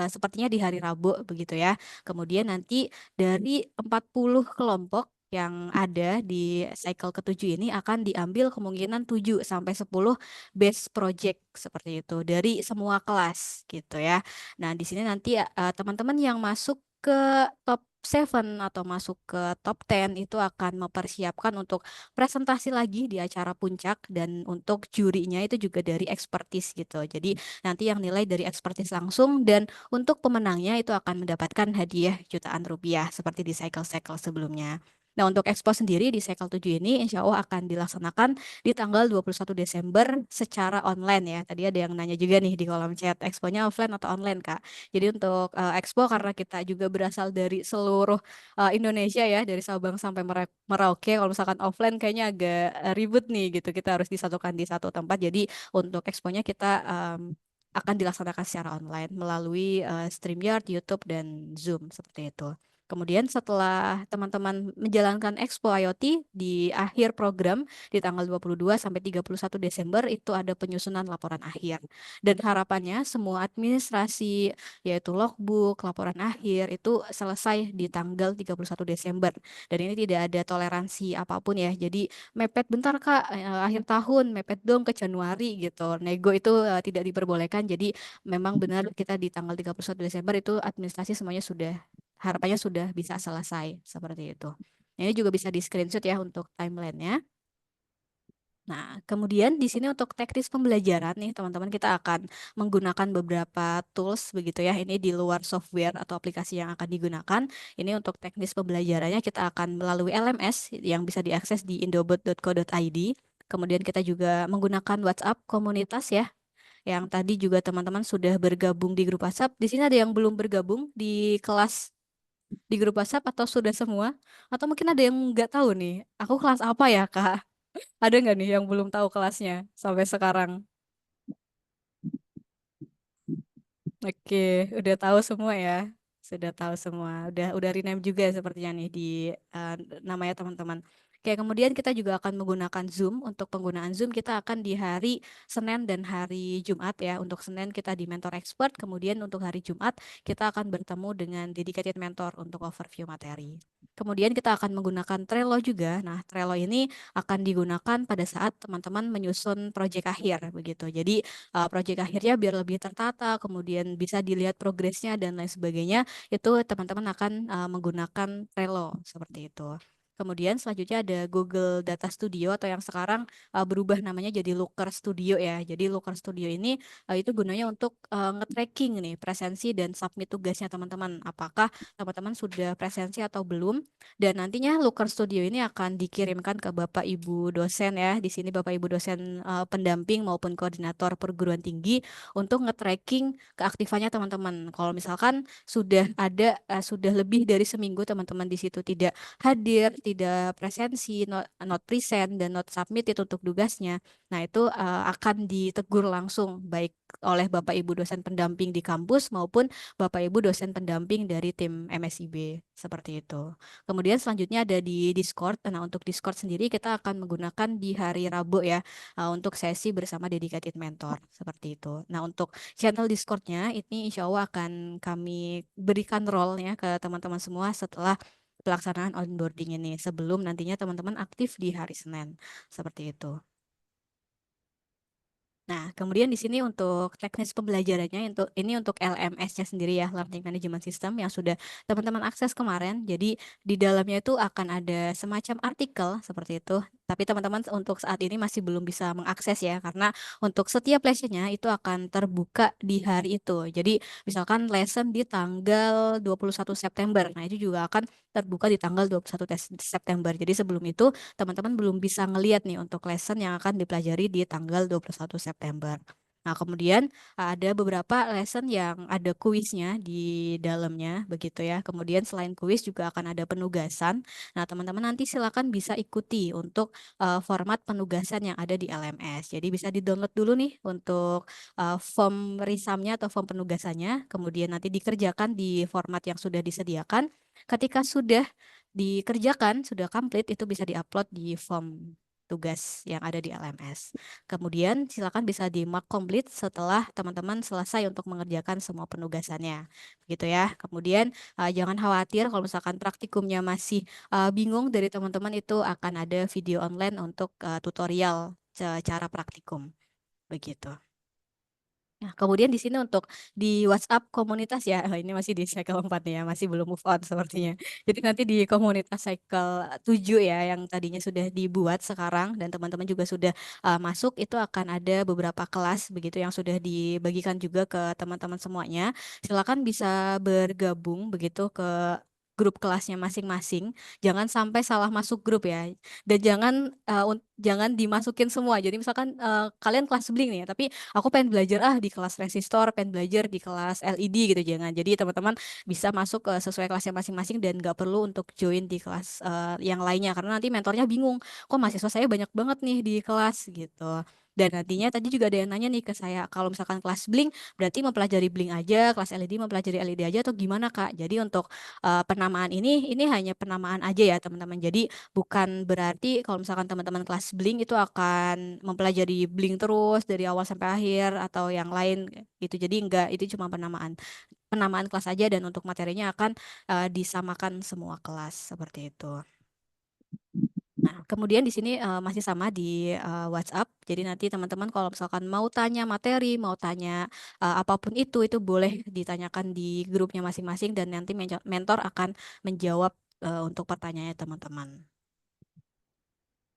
sepertinya di hari Rabu begitu ya. Kemudian nanti dari 40 kelompok yang ada di cycle ke-7 ini akan diambil kemungkinan 7 sampai 10 base project seperti itu dari semua kelas gitu ya. Nah, di sini nanti teman-teman yang masuk ke top 7 atau masuk ke top 10 itu akan mempersiapkan untuk presentasi lagi di acara puncak dan untuk jurinya itu juga dari expertise gitu. Jadi nanti yang nilai dari expertise langsung dan untuk pemenangnya itu akan mendapatkan hadiah jutaan rupiah seperti di cycle-cycle sebelumnya. Nah, untuk expo sendiri di cycle 7 ini insya Allah akan dilaksanakan di tanggal 21 Desember secara online ya. Tadi ada yang nanya juga nih di kolom chat, exponya offline atau online, Kak? Jadi untuk expo karena kita juga berasal dari seluruh Indonesia ya, dari Sabang sampai Merauke. Kalau misalkan offline kayaknya agak ribet nih gitu. Kita harus disatukan di satu tempat. Jadi untuk exponya kita akan dilaksanakan secara online melalui StreamYard, YouTube, dan Zoom seperti itu. Kemudian setelah teman-teman menjalankan Expo IoT di akhir program di tanggal 22 sampai 31 Desember itu ada penyusunan laporan akhir. Dan harapannya semua administrasi yaitu logbook, laporan akhir itu selesai di tanggal 31 Desember. Dan ini tidak ada toleransi apapun ya. Jadi mepet bentar Kak, akhir tahun, mepet dong ke Januari gitu. Nego itu tidak diperbolehkan. Jadi memang benar kita di tanggal 31 Desember itu administrasi semuanya harapannya sudah bisa selesai seperti itu. Nah, ini juga bisa di screenshot ya untuk timelinenya. Nah, kemudian di sini untuk teknis pembelajaran nih teman-teman kita akan menggunakan beberapa tools begitu ya. Ini di luar software atau aplikasi yang akan digunakan. Ini untuk teknis pembelajarannya kita akan melalui LMS yang bisa diakses di indobot.co.id. Kemudian kita juga menggunakan WhatsApp komunitas ya. Yang tadi juga teman-teman sudah bergabung di grup WhatsApp. Di sini ada yang belum bergabung di kelas di grup WhatsApp atau sudah semua? Atau mungkin ada yang nggak tahu nih, aku kelas apa ya, Kak? Ada nggak nih yang belum tahu kelasnya sampai sekarang? Oke, udah tahu semua ya. Sudah tahu semua. Udah rename juga sepertinya nih di namanya teman-teman. Oke, kemudian kita juga akan menggunakan Zoom. Untuk penggunaan Zoom kita akan di hari Senin dan hari Jumat ya. Untuk Senin kita di Mentor Expert, kemudian untuk hari Jumat kita akan bertemu dengan dedicated mentor untuk overview materi. Kemudian kita akan menggunakan Trello juga. Nah, Trello ini akan digunakan pada saat teman-teman menyusun proyek akhir begitu. Jadi proyek akhirnya biar lebih tertata, kemudian bisa dilihat progresnya dan lain sebagainya. Itu teman-teman akan menggunakan Trello seperti itu. Kemudian selanjutnya ada Google Data Studio atau yang sekarang berubah namanya jadi Looker Studio ya. Jadi Looker Studio ini itu gunanya untuk nge-tracking nih presensi dan submit tugasnya teman-teman. Apakah teman-teman sudah presensi atau belum? Dan nantinya Looker Studio ini akan dikirimkan ke Bapak Ibu dosen ya. Di sini Bapak Ibu dosen pendamping maupun koordinator perguruan tinggi untuk nge-tracking keaktifannya teman-teman. Kalau misalkan sudah ada sudah lebih dari seminggu teman-teman di situ tidak hadir, tidak presensi, not present, dan not submit itu untuk tugasnya. Nah, itu akan ditegur langsung baik oleh Bapak Ibu dosen pendamping di kampus maupun Bapak Ibu dosen pendamping dari tim MSIB. Seperti itu. Kemudian selanjutnya ada di Discord. Nah, untuk Discord sendiri kita akan menggunakan di hari Rabu ya untuk sesi bersama dedicated mentor. Seperti itu. Nah, untuk channel Discordnya ini insya Allah akan kami berikan role-nya ke teman-teman semua setelah pelaksanaan onboarding ini sebelum nantinya teman-teman aktif di hari Senin. Seperti itu. Nah, kemudian di sini untuk teknis pembelajarannya ini untuk LMS-nya sendiri ya, Learning Management System yang sudah teman-teman akses kemarin. Jadi di dalamnya itu akan ada semacam artikel seperti itu. Tapi teman-teman untuk saat ini masih belum bisa mengakses ya, karena untuk setiap lesson-nya itu akan terbuka di hari itu. Jadi misalkan lesson di tanggal 21 September. Nah, itu juga akan terbuka di tanggal 21 September. Jadi sebelum itu teman-teman belum bisa ngelihat nih untuk lesson yang akan dipelajari di tanggal 21 September. Nah, kemudian ada beberapa lesson yang ada kuisnya di dalamnya begitu ya. Kemudian selain kuis juga akan ada penugasan. Nah, teman-teman nanti silakan bisa ikuti untuk format penugasan yang ada di LMS. Jadi bisa di-download dulu nih untuk form risamnya atau form penugasannya. Kemudian nanti dikerjakan di format yang sudah disediakan. Ketika sudah dikerjakan, sudah komplit, itu bisa diupload di form tugas yang ada di LMS. Kemudian silakan bisa di mark complete setelah teman-teman selesai untuk mengerjakan semua penugasannya. Gitu ya. Kemudian jangan khawatir kalau misalkan praktikumnya masih bingung dari teman-teman itu akan ada video online untuk tutorial cara praktikum. Begitu. Nah, kemudian di sini untuk di WhatsApp komunitas ya, ini masih di cycle 4 nih ya, masih belum move on sepertinya. Jadi nanti di komunitas cycle 7 ya, yang tadinya sudah dibuat sekarang dan teman-teman juga sudah masuk, itu akan ada beberapa kelas begitu yang sudah dibagikan juga ke teman-teman semuanya. Silakan bisa bergabung begitu ke grup kelasnya masing-masing. Jangan sampai salah masuk grup ya. Dan jangan dimasukin semua. Jadi misalkan kalian kelas bling nih ya, tapi aku pengen belajar di kelas resistor, pengen belajar di kelas LED gitu, jangan. Jadi teman-teman bisa masuk ke sesuai kelasnya masing-masing dan nggak perlu untuk join di kelas yang lainnya karena nanti mentornya bingung, kok mahasiswa saya banyak banget nih di kelas gitu. Dan nantinya tadi juga ada yang nanya nih ke saya, kalau misalkan kelas bling berarti mempelajari bling aja, kelas LED mempelajari LED aja atau gimana Kak? Jadi untuk penamaan ini hanya penamaan aja ya teman-teman. Jadi bukan berarti kalau misalkan teman-teman kelas bling itu akan mempelajari bling terus dari awal sampai akhir atau yang lain gitu. Jadi enggak, itu cuma penamaan kelas aja dan untuk materinya akan disamakan semua kelas seperti itu. Nah, kemudian di sini masih sama di WhatsApp. Jadi nanti teman-teman kalau misalkan mau tanya materi, mau tanya apapun itu boleh ditanyakan di grupnya masing-masing dan nanti mentor akan menjawab untuk pertanyaannya teman-teman.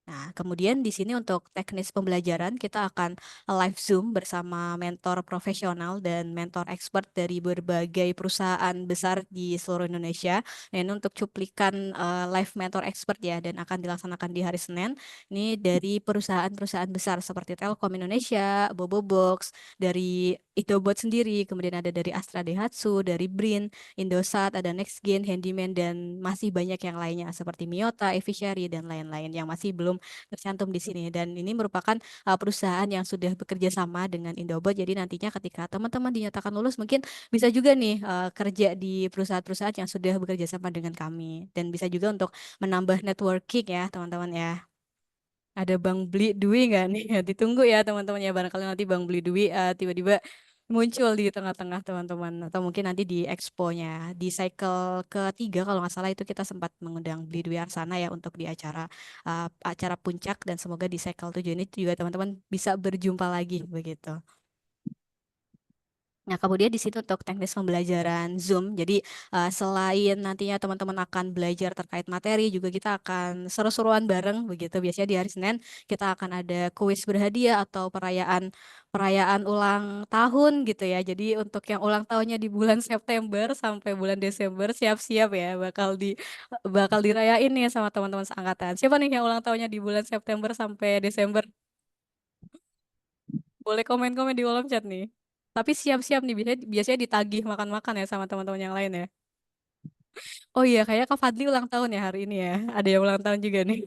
Nah, kemudian di sini untuk teknis pembelajaran kita akan live Zoom bersama mentor profesional dan mentor expert dari berbagai perusahaan besar di seluruh Indonesia. Nah, ini untuk cuplikan live mentor expert ya dan akan dilaksanakan di hari Senin. Ini dari perusahaan-perusahaan besar seperti Telkom Indonesia, Bobobox, dari Indobot sendiri, kemudian ada dari Astra Daihatsu, dari Brin, Indosat, ada NextGen, Handyman, dan masih banyak yang lainnya seperti Miyota, Evichery, dan lain-lain yang masih belum tercantum di sini. Dan ini merupakan perusahaan yang sudah bekerja sama dengan Indobot. Jadi nantinya ketika teman-teman dinyatakan lulus, mungkin bisa juga nih kerja di perusahaan-perusahaan yang sudah bekerja sama dengan kami. Dan bisa juga untuk menambah networking ya teman-teman ya. Ada Bang Beli Dwi nggak nih? Ditunggu ya teman-teman ya. Barangkali nanti Bang Beli Dwi tiba-tiba muncul di tengah-tengah teman-teman. Atau mungkin nanti di expo-nya. Di cycle ketiga kalau nggak salah itu kita sempat mengundang Beli Dwi Arsana ya untuk di acara puncak. Dan semoga di cycle 7 ini juga teman-teman bisa berjumpa lagi begitu. Nah, kemudian di situ untuk teknis pembelajaran Zoom. Jadi selain nantinya teman-teman akan belajar terkait materi, juga kita akan seru-seruan bareng begitu. Biasanya di hari Senin kita akan ada kuis berhadiah atau perayaan ulang tahun gitu ya. Jadi untuk yang ulang tahunnya di bulan September sampai bulan Desember siap-siap ya bakal dirayain nih sama teman-teman seangkatan. Siapa nih yang ulang tahunnya di bulan September sampai Desember? Boleh komen-komen di kolom chat nih. Tapi siap-siap nih, biasanya ditagih makan-makan ya sama teman-teman yang lain ya. Oh iya, kayaknya Kak Fadli ulang tahun ya hari ini ya. Ada yang ulang tahun juga nih.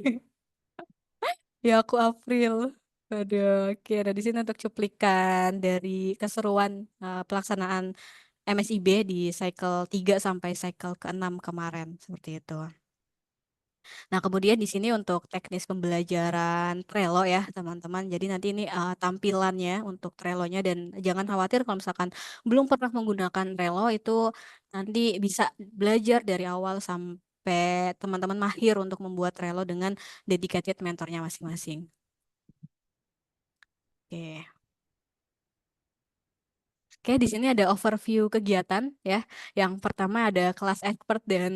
Ya aku April. Aduh, oke. Nah di sini untuk cuplikan dari keseruan pelaksanaan MSIB di cycle 3 sampai cycle ke-6 kemarin. Seperti itu. Nah, kemudian di sini untuk teknis pembelajaran Trello ya, teman-teman. Jadi nanti ini tampilannya untuk Trello-nya dan jangan khawatir kalau misalkan belum pernah menggunakan Trello itu nanti bisa belajar dari awal sampai teman-teman mahir untuk membuat Trello dengan dedicated mentornya masing-masing. Oke. Oke, di sini ada overview kegiatan ya. Yang pertama ada kelas expert dan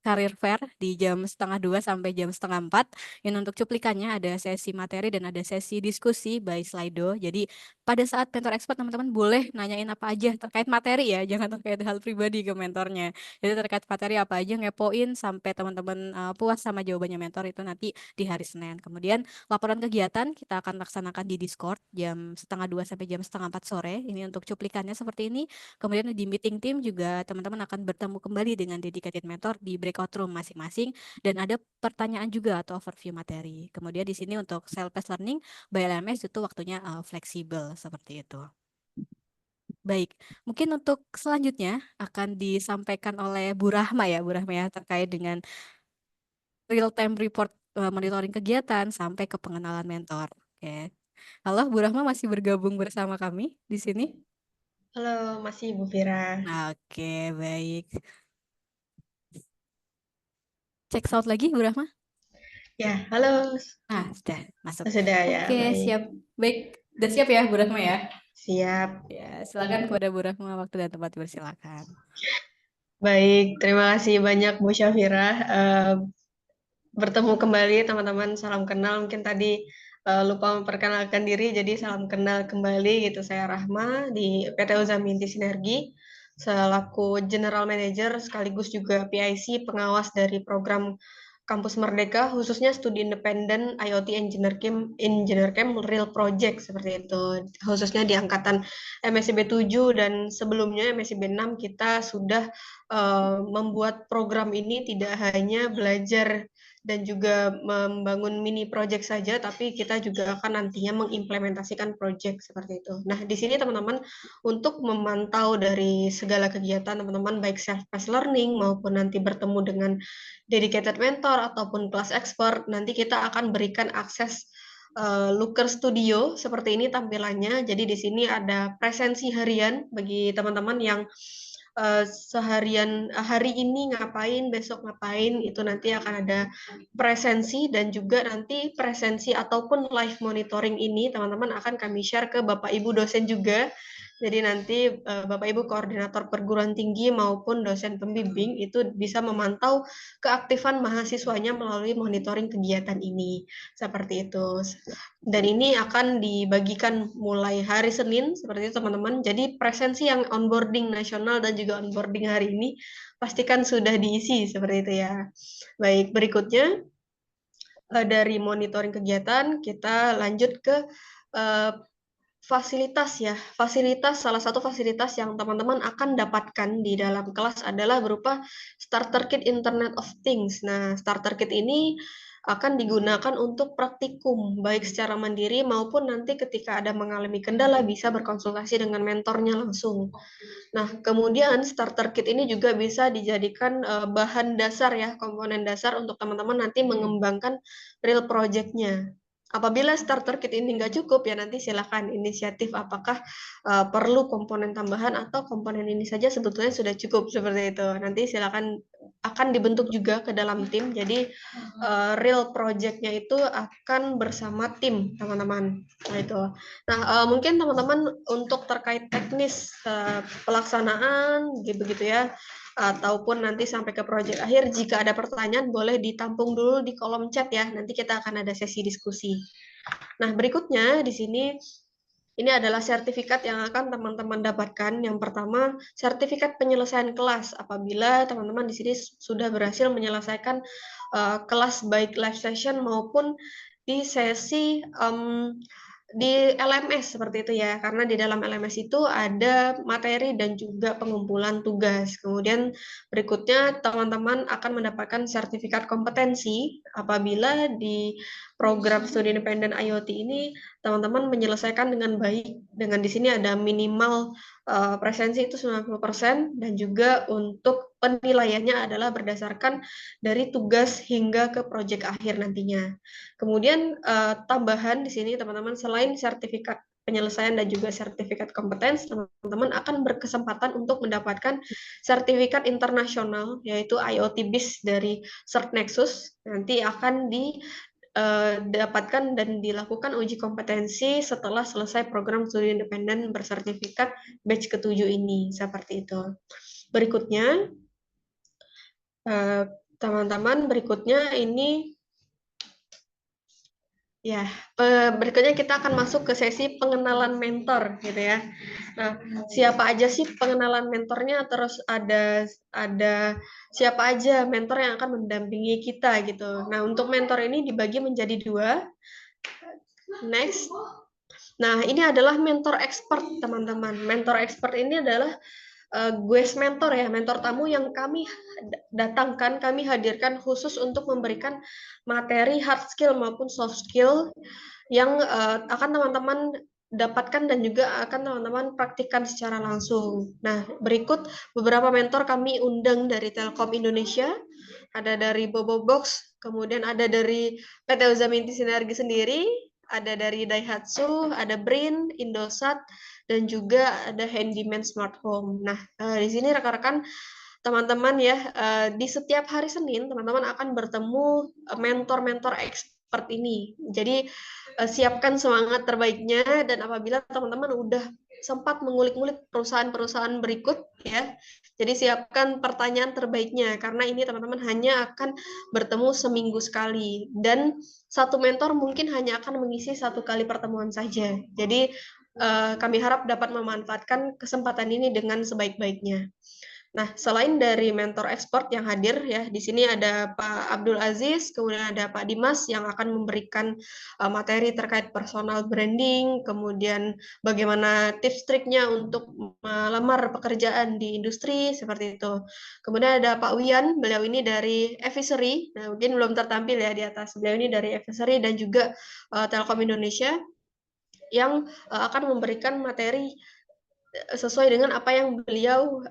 career fair di jam 1:30 sampai jam 3:30. Yang untuk cuplikannya ada sesi materi dan ada sesi diskusi by Slido. Jadi pada saat mentor expert teman-teman boleh nanyain apa aja terkait materi ya, jangan terkait hal pribadi ke mentornya. Jadi terkait materi apa aja ngepoin sampai teman-teman puas sama jawabannya mentor itu nanti di hari Senin. Kemudian laporan kegiatan kita akan laksanakan di Discord jam 1:30 sampai jam 3:30 sore. Ini untuk cuplikannya seperti ini. Kemudian di meeting tim juga teman-teman akan bertemu kembali dengan dedicated mentor di breakout room masing-masing dan ada pertanyaan juga atau overview materi. Kemudian di sini untuk self-paced learning by LMS itu waktunya fleksibel seperti itu. Baik, mungkin untuk selanjutnya akan disampaikan oleh Bu Rahma ya, terkait dengan real time report monitoring kegiatan sampai ke pengenalan mentor. Oke. Halo, Bu Rahma masih bergabung bersama kami di sini? Halo, masih Bu Fira. Oke, baik. Cek sound lagi, Bu Rahma? Ya, halo. Sudah masuk. Sudah ya, Oke, baik. siap. Baik, udah siap ya Bu Rahma ya? Siap. Ya, silakan kepada Bu Rahma, waktu dan tempat bersilakan. Baik, terima kasih banyak Bu Syafira. Bertemu kembali teman-teman, salam kenal. Mungkin tadi lupa memperkenalkan diri, jadi salam kenal kembali gitu. Saya Rahma di PT Uzami Inti Sinergi selaku General Manager sekaligus juga PIC pengawas dari program Kampus Merdeka khususnya studi independen IoT Engineer Camp Real Project seperti itu. Khususnya di angkatan MSIB 7 dan sebelumnya MSIB 6 kita sudah membuat program ini tidak hanya belajar dan juga membangun mini project saja, tapi kita juga akan nantinya mengimplementasikan project seperti itu. Nah, di sini teman-teman untuk memantau dari segala kegiatan teman-teman baik self-paced learning maupun nanti bertemu dengan dedicated mentor ataupun kelas expert, nanti kita akan berikan akses Looker Studio seperti ini tampilannya. Jadi di sini ada presensi harian bagi teman-teman yang seharian hari ini ngapain, besok ngapain, itu nanti akan ada presensi dan juga nanti presensi ataupun live monitoring ini teman-teman akan kami share ke Bapak Ibu dosen juga. Jadi nanti Bapak Ibu koordinator perguruan tinggi maupun dosen pembimbing itu bisa memantau keaktifan mahasiswanya melalui monitoring kegiatan ini. Seperti itu. Dan ini akan dibagikan mulai hari Senin seperti itu teman-teman. Jadi presensi yang onboarding nasional dan juga onboarding hari ini pastikan sudah diisi seperti itu ya. Baik, berikutnya dari monitoring kegiatan kita lanjut ke fasilitas ya, salah satu fasilitas yang teman-teman akan dapatkan di dalam kelas adalah berupa Starter Kit Internet of Things. Nah, Starter Kit ini akan digunakan untuk praktikum, baik secara mandiri maupun nanti ketika ada mengalami kendala bisa berkonsultasi dengan mentornya langsung. Nah, kemudian Starter Kit ini juga bisa dijadikan bahan dasar ya, komponen dasar untuk teman-teman nanti mengembangkan real project-nya. Apabila starter kit ini nggak cukup, ya nanti silakan inisiatif apakah perlu komponen tambahan atau komponen ini saja sebetulnya sudah cukup, seperti itu. Nanti silakan akan dibentuk juga ke dalam tim, jadi real project-nya itu akan bersama tim, teman-teman. Nah, itu. Nah, mungkin teman-teman untuk terkait teknis pelaksanaan, begitu ya, ataupun nanti sampai ke proyek akhir, jika ada pertanyaan boleh ditampung dulu di kolom chat ya, nanti kita akan ada sesi diskusi. Nah, berikutnya di sini ini adalah sertifikat yang akan teman-teman dapatkan. Yang pertama, sertifikat penyelesaian kelas apabila teman-teman di sini sudah berhasil menyelesaikan kelas baik live session maupun di sesi di LMS seperti itu ya, karena di dalam LMS itu ada materi dan juga pengumpulan tugas. Kemudian berikutnya teman-teman akan mendapatkan sertifikat kompetensi apabila di program studi independen IoT ini teman-teman menyelesaikan dengan baik. Dengan di sini ada minimal presensi itu 90% dan juga untuk penilaiannya adalah berdasarkan dari tugas hingga ke proyek akhir nantinya. Kemudian tambahan di sini teman-teman selain sertifikat penyelesaian dan juga sertifikat kompetens, teman-teman akan berkesempatan untuk mendapatkan sertifikat internasional yaitu IoT BIS dari CertNexus. Nanti akan didapatkan dan dilakukan uji kompetensi setelah selesai program studi independen bersertifikat batch ke-7 ini, seperti itu. Berikutnya, teman-teman, berikutnya ini ya, berikutnya kita akan masuk ke sesi pengenalan mentor gitu ya. Nah, siapa aja sih pengenalan mentornya, terus ada siapa aja mentor yang akan mendampingi kita gitu. Nah, untuk mentor ini dibagi menjadi 2. Next. Nah, ini adalah mentor expert, teman-teman. Mentor expert ini adalah guest mentor ya, mentor tamu yang kami datangkan, kami hadirkan khusus untuk memberikan materi hard skill maupun soft skill yang akan teman-teman dapatkan dan juga akan teman-teman praktikkan secara langsung. Nah, berikut beberapa mentor kami undang dari Telkom Indonesia, ada dari Bobobox, kemudian ada dari PT Uzaminti Sinergi sendiri, ada dari Daihatsu, ada Brin, Indosat, dan juga ada Handyman Smart Home. Nah, di sini rekan-rekan teman-teman ya, di setiap hari Senin teman-teman akan bertemu mentor-mentor expert ini. Jadi siapkan semangat terbaiknya, dan apabila teman-teman udah sempat mengulik-ngulik perusahaan-perusahaan berikut ya, jadi siapkan pertanyaan terbaiknya karena ini teman-teman hanya akan bertemu seminggu sekali dan satu mentor mungkin hanya akan mengisi 1 kali pertemuan saja. Jadi kami harap dapat memanfaatkan kesempatan ini dengan sebaik-baiknya. Nah, selain dari mentor expert yang hadir ya, di sini ada Pak Abdul Aziz, kemudian ada Pak Dimas yang akan memberikan materi terkait personal branding, kemudian bagaimana tips triknya untuk melamar pekerjaan di industri seperti itu. Kemudian ada Pak Wian, beliau ini dari Advisory, nah mungkin belum tertampil ya di atas. Beliau ini dari Advisory dan juga Telkom Indonesia yang akan memberikan materi sesuai dengan apa yang beliau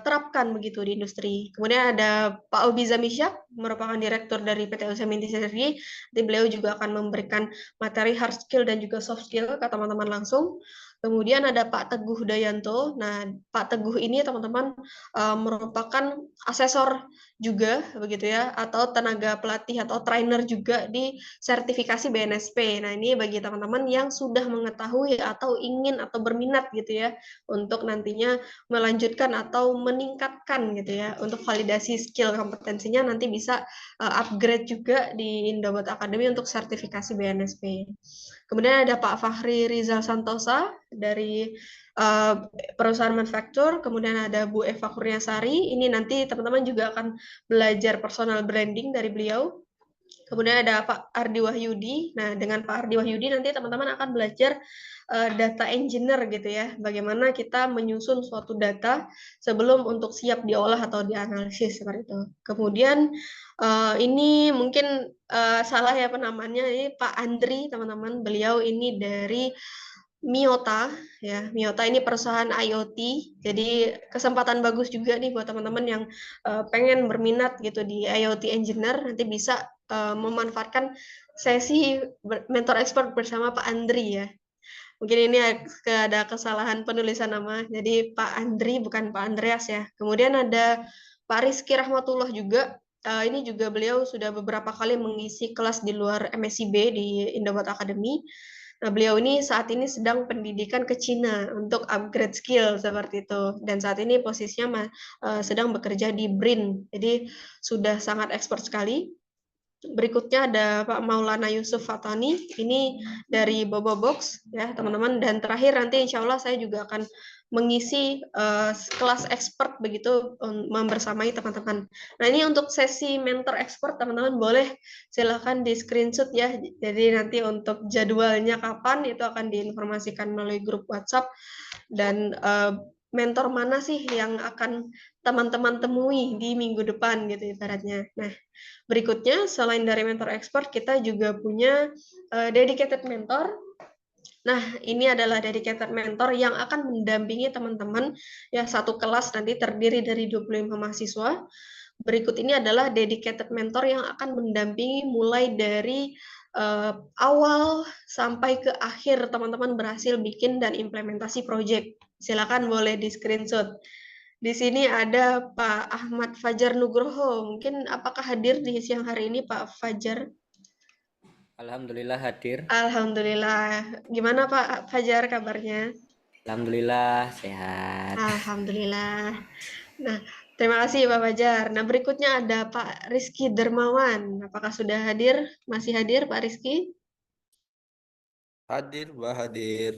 terapkan begitu di industri. Kemudian ada Pak Obi Zamisyak, merupakan direktur dari PT Uzaminti Sinergi. Beliau juga akan memberikan materi hard skill dan juga soft skill ke teman-teman langsung. Kemudian ada Pak Teguh Dayanto. Nah, Pak Teguh ini teman-teman merupakan asesor juga begitu ya, atau tenaga pelatih atau trainer juga di sertifikasi BNSP. Nah, ini bagi teman-teman yang sudah mengetahui atau ingin atau berminat gitu ya untuk nantinya melanjutkan atau meningkatkan gitu ya untuk validasi skill kompetensinya, nanti bisa upgrade juga di Indobot Academy untuk sertifikasi BNSP. Kemudian ada Pak Fahri Rizal Santosa dari perusahaan manufaktur, kemudian ada Bu Eva Kurniasari, ini nanti teman-teman juga akan belajar personal branding dari beliau. Kemudian ada Pak Ardi Wahyudi. Nah, dengan Pak Ardi Wahyudi nanti teman-teman akan belajar data engineer gitu ya. Bagaimana kita menyusun suatu data sebelum untuk siap diolah atau dianalisis seperti itu. Kemudian ini mungkin salah ya penamaannya, ini Pak Andri teman-teman. Beliau ini dari Miota ya. Miota ini perusahaan IoT. Jadi kesempatan bagus juga nih buat teman-teman yang pengen berminat gitu di IoT engineer, nanti bisa memanfaatkan sesi mentor expert bersama Pak Andri ya. Mungkin ini ada kesalahan penulisan nama. Jadi Pak Andri bukan Pak Andreas ya. Kemudian ada Pak Rizky Rahmatullah juga. Ini juga beliau sudah beberapa kali mengisi kelas di luar MSIB di Indobot Academy. Nah, beliau ini saat ini sedang pendidikan ke Cina untuk upgrade skill seperti itu. Dan saat ini posisinya sedang bekerja di BRIN. Jadi sudah sangat expert sekali. Berikutnya ada Pak Maulana Yusuf Fatani, ini dari Bobo Box ya teman-teman. Dan terakhir nanti insya Allah saya juga akan mengisi kelas expert begitu membersamai teman-teman. Nah ini untuk sesi mentor expert teman-teman boleh silahkan di screenshot ya. Jadi nanti untuk jadwalnya kapan itu akan diinformasikan melalui grup WhatsApp. Dan mentor mana sih yang akan teman-teman temui di minggu depan gitu ibaratnya. Nah, berikutnya selain dari mentor expert kita juga punya dedicated mentor. Nah, ini adalah dedicated mentor yang akan mendampingi teman-teman ya satu kelas nanti terdiri dari 25 mahasiswa. Berikut ini adalah dedicated mentor yang akan mendampingi mulai dari awal sampai ke akhir teman-teman berhasil bikin dan implementasi project. Silakan boleh di screenshot. Di sini ada Pak Ahmad Fajar Nugroho. Mungkin apakah hadir di siang hari ini Pak Fajar? Alhamdulillah hadir. Alhamdulillah. Gimana Pak Fajar kabarnya? Alhamdulillah sehat. Alhamdulillah. Nah, terima kasih Pak Fajar. Nah, berikutnya ada Pak Rizky Dermawan. Apakah sudah hadir? Masih hadir Pak Rizky? Hadir, Mbak, hadir.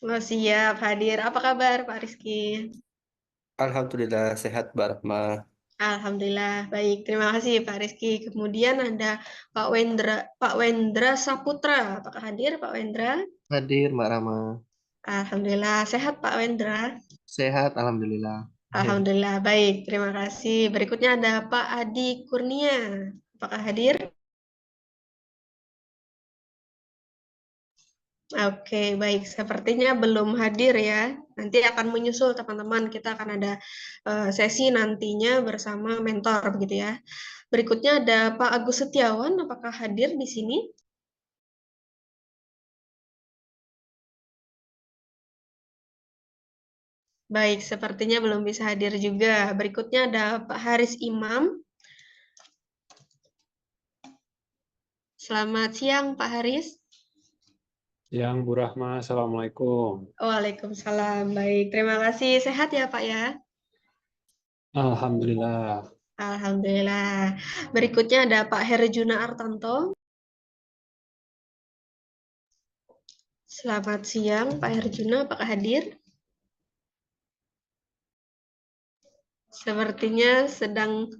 Oh, siap hadir. Apa kabar Pak Rizky? Alhamdulillah sehat, Mbak Rahma. Alhamdulillah baik. Terima kasih Pak Rizky. Kemudian ada Pak Wendra Saputra. Apakah hadir Pak Wendra? Hadir, Mbak Rama. Alhamdulillah sehat Pak Wendra. Sehat, Alhamdulillah. Alhamdulillah baik. Terima kasih. Berikutnya ada Pak Adi Kurnia. Apakah hadir? Oke, baik. Sepertinya belum hadir ya. Nanti akan menyusul teman-teman. Kita akan ada sesi nantinya bersama mentor begitu ya. Berikutnya ada Pak Agus Setiawan. Apakah hadir di sini? Baik, sepertinya belum bisa hadir juga. Berikutnya ada Pak Haris Imam. Selamat siang Pak Haris. Yang Bu Rahma, Assalamualaikum. Waalaikumsalam. Baik, terima kasih. Sehat ya Pak ya? Alhamdulillah. Alhamdulillah. Berikutnya ada Pak Herjuna Artanto. Selamat siang Pak Herjuna, apakah hadir? Sepertinya sedang,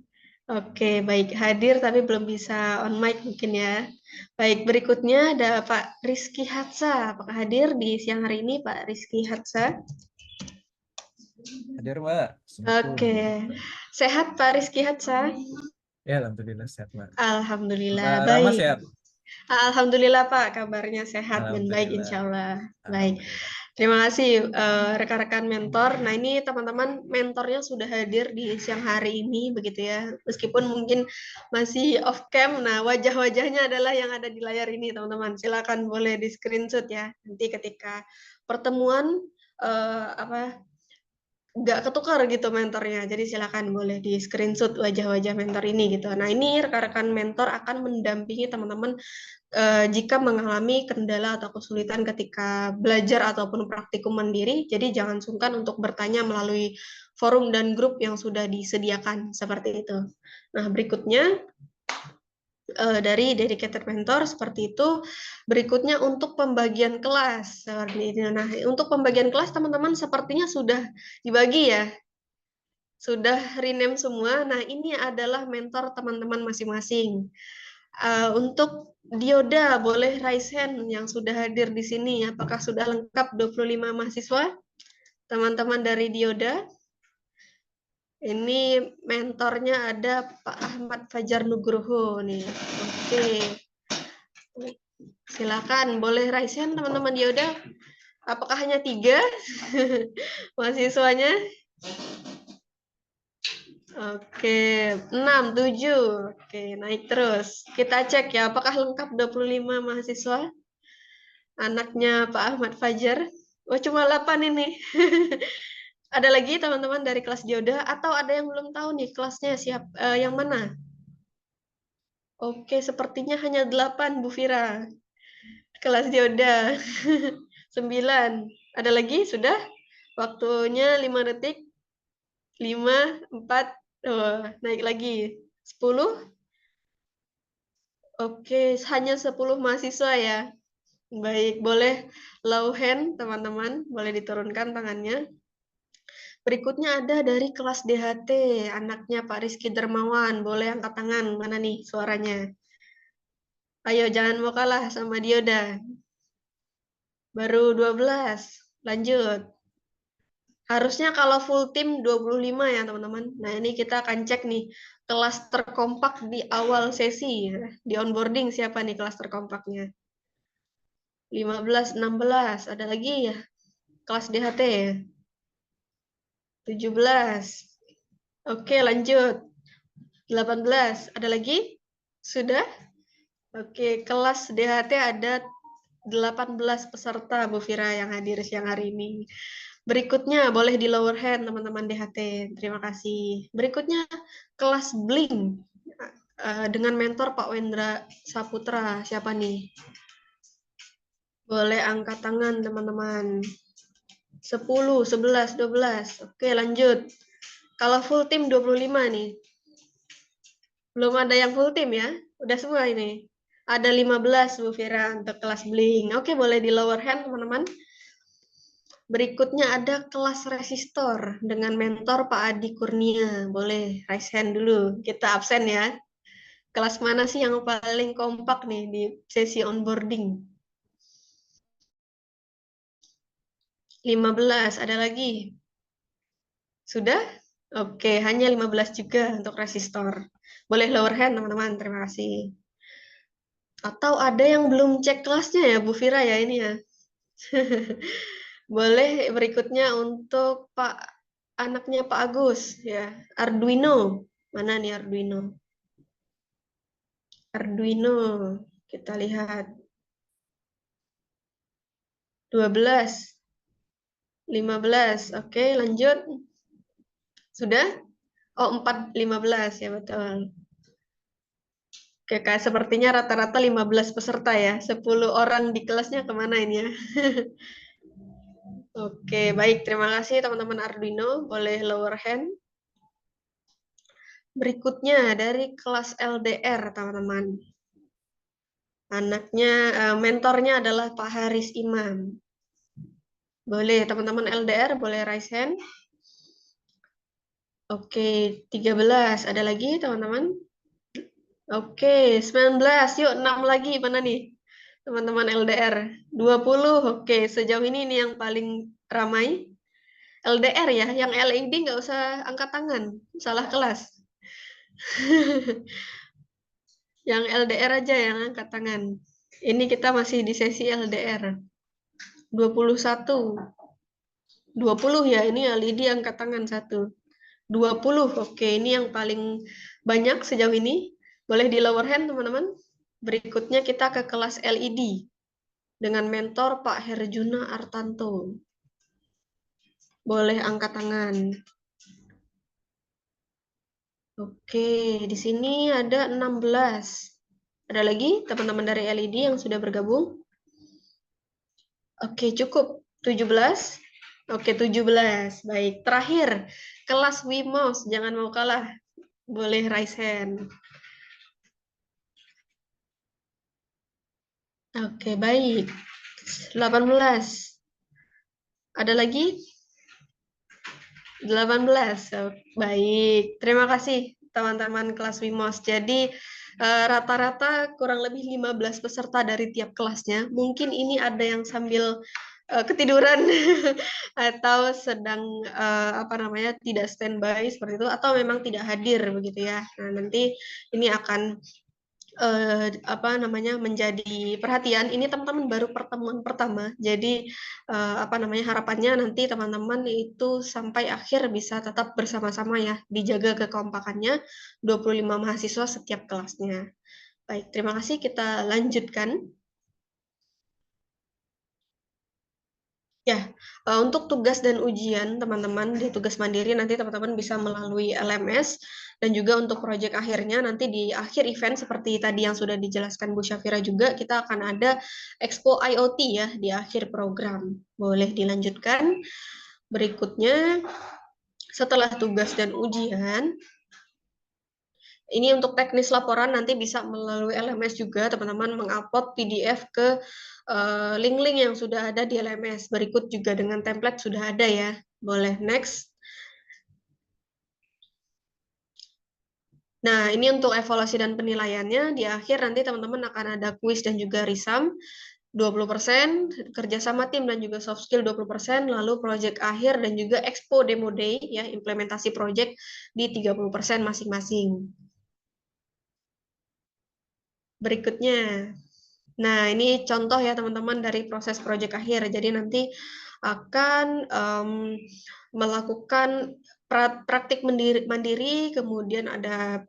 oke, baik, hadir tapi belum bisa on mic mungkin ya. Baik, berikutnya ada Pak Rizky Hatsa. Apakah hadir di siang hari ini Pak Rizky Hatsa? Hadir, Mbak. Oke, sehat Pak Rizky Hatsa? Ya, Alhamdulillah sehat, Mbak. Alhamdulillah, Mbak Rama baik. sehat? Alhamdulillah Pak, kabarnya sehat dan baik Alhamdulillah. insya Allah. Baik, terima kasih rekan-rekan mentor. Nah ini teman-teman mentornya sudah hadir di siang hari ini begitu ya. Meskipun mungkin masih off cam. Nah wajah-wajahnya adalah yang ada di layar ini teman-teman. Silakan boleh di screenshot ya. Nanti ketika pertemuan nggak ketukar gitu mentornya, jadi silakan boleh di screenshot wajah-wajah mentor ini gitu. Nah ini rekan-rekan mentor akan mendampingi teman-teman jika mengalami kendala atau kesulitan ketika belajar ataupun praktikum mandiri, jadi jangan sungkan untuk bertanya melalui forum dan grup yang sudah disediakan seperti itu. Nah berikutnya dari dedicated mentor seperti itu. Berikutnya untuk pembagian kelas seperti ini. Nah, untuk pembagian kelas teman-teman sepertinya sudah dibagi ya. Sudah rename semua. Nah, ini adalah mentor teman-teman masing-masing. Untuk Dioda, boleh raise hand yang sudah hadir di sini. Apakah sudah lengkap 25 mahasiswa? Teman-teman dari Dioda. Ini mentornya ada Pak Ahmad Fajar Nugroho nih. Oke. Silakan, boleh raise hand teman-teman Dioda. Apakah hanya 3 mahasiswanya? Oke, 6, 7. Oke, naik terus. Kita cek ya, apakah lengkap 25 mahasiswa? Anaknya Pak Ahmad Fajar. Oh, cuma 8 ini. Ada lagi teman-teman dari kelas Dioda atau ada yang belum tahu nih kelasnya yang mana? Oke, sepertinya hanya 8 Bu Fira. Kelas Dioda. 9. Ada lagi? Sudah? Waktunya 5 detik. 5, 4, oh, naik lagi. 10. Oke, hanya 10 mahasiswa ya. Baik, boleh low hand teman-teman, boleh diturunkan tangannya. Berikutnya ada dari kelas DHT, anaknya Pak Rizky Dermawan. Boleh angkat tangan, mana nih suaranya? Ayo, jangan mau kalah sama Dioda. Baru 12, lanjut. Harusnya kalau full tim 25 ya teman-teman. Nah ini kita akan cek nih, kelas terkompak di awal sesi. Di onboarding siapa nih kelas terkompaknya? 15, 16, ada lagi ya? Kelas DHT ya? 17. Oke, lanjut. 18. Ada lagi? Sudah? Oke, kelas DHT ada 18 peserta Bu Fira yang hadir siang hari ini. Berikutnya boleh di lower hand teman-teman DHT. Terima kasih. Berikutnya kelas Bling dengan mentor Pak Wendra Saputra. Siapa nih? Boleh angkat tangan teman-teman. 10, 11, 12. Oke, lanjut. Kalau full tim 25 nih. Belum ada yang full tim ya? Udah semua ini. Ada 15 Bu Fira untuk kelas Bling. Oke, boleh di lower hand teman-teman. Berikutnya ada kelas resistor dengan mentor Pak Adi Kurnia. Boleh raise hand dulu. Kita absen ya. Kelas mana sih yang paling kompak nih di sesi onboarding? 15, ada lagi? Sudah? Oke, hanya 15 juga untuk resistor. Boleh lower hand, teman-teman. Terima kasih. Atau ada yang belum cek kelasnya ya, Bu Fira ya ini ya. Boleh berikutnya untuk anaknya Pak Agus ya. Arduino. Mana nih Arduino? Arduino. Kita lihat. 12. 15. Oke, lanjut. Sudah? Oh, 4, 15 ya betul. Oke, kayak sepertinya rata-rata 15 peserta ya. 10 orang di kelasnya kemana ini ya? Oke, baik. Terima kasih teman-teman Arduino. Boleh lower hand. Berikutnya dari kelas LDR, teman-teman. Mentornya adalah Pak Haris Imam. Boleh, teman-teman LDR, boleh raise hand. Oke, 13. Ada lagi, teman-teman? Oke, 19. Yuk, 6 lagi. Mana nih? Teman-teman LDR. 20. Oke, sejauh ini yang paling ramai. LDR ya, yang LED nggak usah angkat tangan. Salah kelas. Yang LDR aja yang angkat tangan. Ini kita masih di sesi LDR. 21. 20 ya, ini LED angkat tangan 1. 20, oke, ini yang paling banyak sejauh ini. Boleh di lower hand, teman-teman. Berikutnya kita ke kelas LED dengan mentor Pak Herjuna Artanto. Boleh angkat tangan. Oke, di sini ada 16. Ada lagi teman-teman dari LED yang sudah bergabung? Oke, cukup. 17. Oke, 17. Baik, terakhir kelas Wimouse, jangan mau kalah. Boleh raise hand. Oke, baik. 18. Ada lagi? 18. Baik, terima kasih teman-teman kelas Wimos. Jadi rata-rata kurang lebih 15 peserta dari tiap kelasnya. Mungkin ini ada yang sambil ketiduran atau sedang tidak standby seperti itu, atau memang tidak hadir begitu ya. Nah, nanti ini akan menjadi perhatian. Ini teman-teman baru pertemuan pertama, jadi harapannya nanti teman-teman itu sampai akhir bisa tetap bersama-sama ya, dijaga kekompakannya 25 mahasiswa setiap kelasnya. Baik, terima kasih, kita lanjutkan. Ya, untuk tugas dan ujian teman-teman di tugas mandiri nanti teman-teman bisa melalui LMS, dan juga untuk proyek akhirnya nanti di akhir event seperti tadi yang sudah dijelaskan Bu Syafira juga, kita akan ada Expo IoT ya di akhir program. Boleh dilanjutkan. Berikutnya, setelah tugas dan ujian, ini untuk teknis laporan nanti bisa melalui LMS juga, teman-teman mengupload PDF ke link-link yang sudah ada di LMS. Berikut juga dengan template sudah ada ya. Boleh next. Nah, ini untuk evaluasi dan penilaiannya. Di akhir nanti teman-teman akan ada kuis dan juga risam 20%, kerjasama tim dan juga soft skill 20%, lalu project akhir dan juga expo demo day ya, implementasi project di 30% masing-masing. Berikutnya, nah ini contoh ya teman-teman dari proses proyek akhir. Jadi nanti akan melakukan praktik mandiri, kemudian ada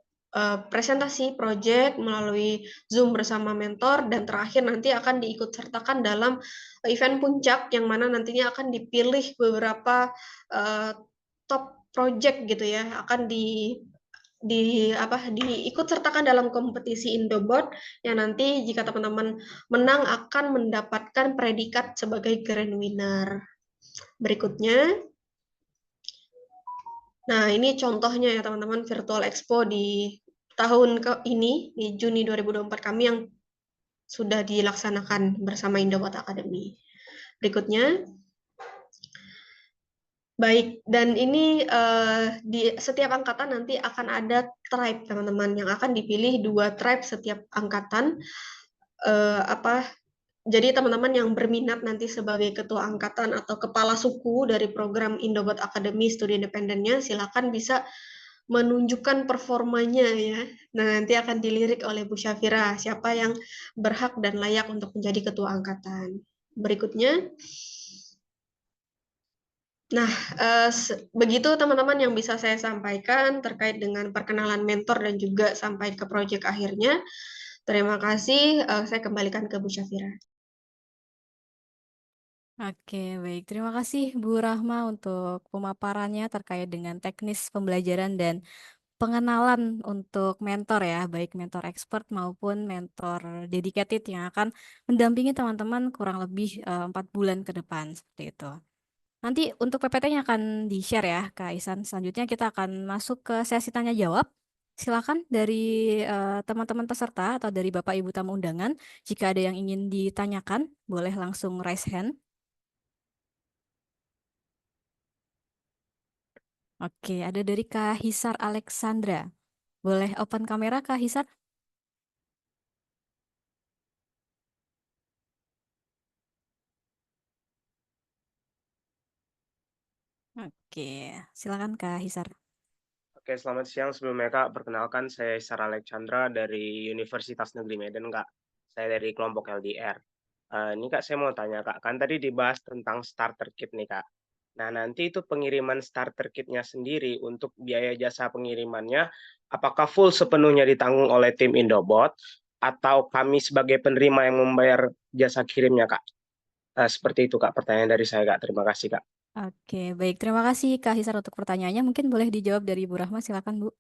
presentasi proyek melalui Zoom bersama mentor, dan terakhir nanti akan diikut sertakan dalam event puncak yang mana nantinya akan dipilih beberapa top project gitu ya, akan diikut sertakan dalam kompetisi Indobot yang nanti jika teman-teman menang akan mendapatkan predikat sebagai grand winner. Berikutnya, nah ini contohnya ya teman-teman, virtual expo di tahun ini di Juni 2024 kami yang sudah dilaksanakan bersama Indobot Academy. Berikutnya, baik, dan ini di setiap angkatan nanti akan ada tribe teman-teman, yang akan dipilih 2 tribe setiap angkatan. Jadi teman-teman yang berminat nanti sebagai ketua angkatan atau kepala suku dari program Indobot Academy studi independennya, silakan bisa menunjukkan performanya ya. Nah, nanti akan dilirik oleh Bu Syafira siapa yang berhak dan layak untuk menjadi ketua angkatan. Berikutnya, nah, begitu teman-teman yang bisa saya sampaikan terkait dengan perkenalan mentor dan juga sampai ke proyek akhirnya. Terima kasih, saya kembalikan ke Bu Syafira. Oke, baik. Terima kasih Bu Rahma untuk pemaparannya terkait dengan teknis pembelajaran dan pengenalan untuk mentor ya, baik mentor expert maupun mentor dedicated yang akan mendampingi teman-teman kurang lebih 4 bulan ke depan, seperti itu. Nanti untuk PPT-nya akan di-share ya, Kak Ihsan. Selanjutnya kita akan masuk ke sesi tanya-jawab. Silakan dari teman-teman peserta atau dari Bapak Ibu tamu undangan, jika ada yang ingin ditanyakan, boleh langsung raise hand. Oke, ada dari Kak Hisar Alexandra. Boleh open kamera, Kak Hisar? Oke, silakan Kak Hisar. Oke, selamat siang. Sebelumnya Kak, perkenalkan saya Isar Alexandra dari Universitas Negeri Medan, Kak. Saya dari kelompok LDR. Ini Kak, saya mau tanya Kak, kan tadi dibahas tentang starter kit nih Kak. Nah, nanti itu pengiriman starter kitnya sendiri untuk biaya jasa pengirimannya, apakah full sepenuhnya ditanggung oleh tim Indobot, atau kami sebagai penerima yang membayar jasa kirimnya Kak? Seperti itu Kak, pertanyaan dari saya Kak. Terima kasih Kak. Oke, baik. Terima kasih Kak Hisar untuk pertanyaannya. Mungkin boleh dijawab dari Bu Rahma, silakan Bu.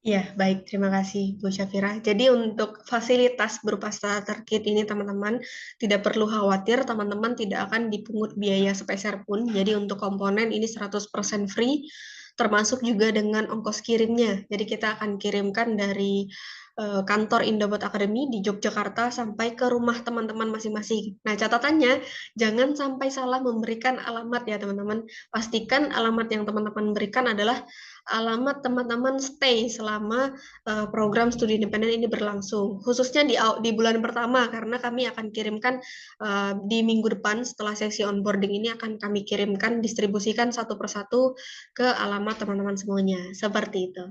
Ya, baik. Terima kasih, Bu Syafira. Jadi untuk fasilitas berupa starter kit ini, teman-teman tidak perlu khawatir, teman-teman tidak akan dipungut biaya sepeser pun. Jadi untuk komponen ini 100% free, termasuk juga dengan ongkos kirimnya. Jadi kita akan kirimkan dari kantor Indobot Academy di Yogyakarta sampai ke rumah teman-teman masing-masing. Nah, catatannya, jangan sampai salah memberikan alamat ya, teman-teman. Pastikan alamat yang teman-teman berikan adalah alamat teman-teman stay selama program studi independen ini berlangsung. Khususnya di bulan pertama karena kami akan kirimkan di minggu depan setelah sesi onboarding ini akan kami kirimkan distribusikan satu persatu ke alamat teman-teman semuanya. Seperti itu.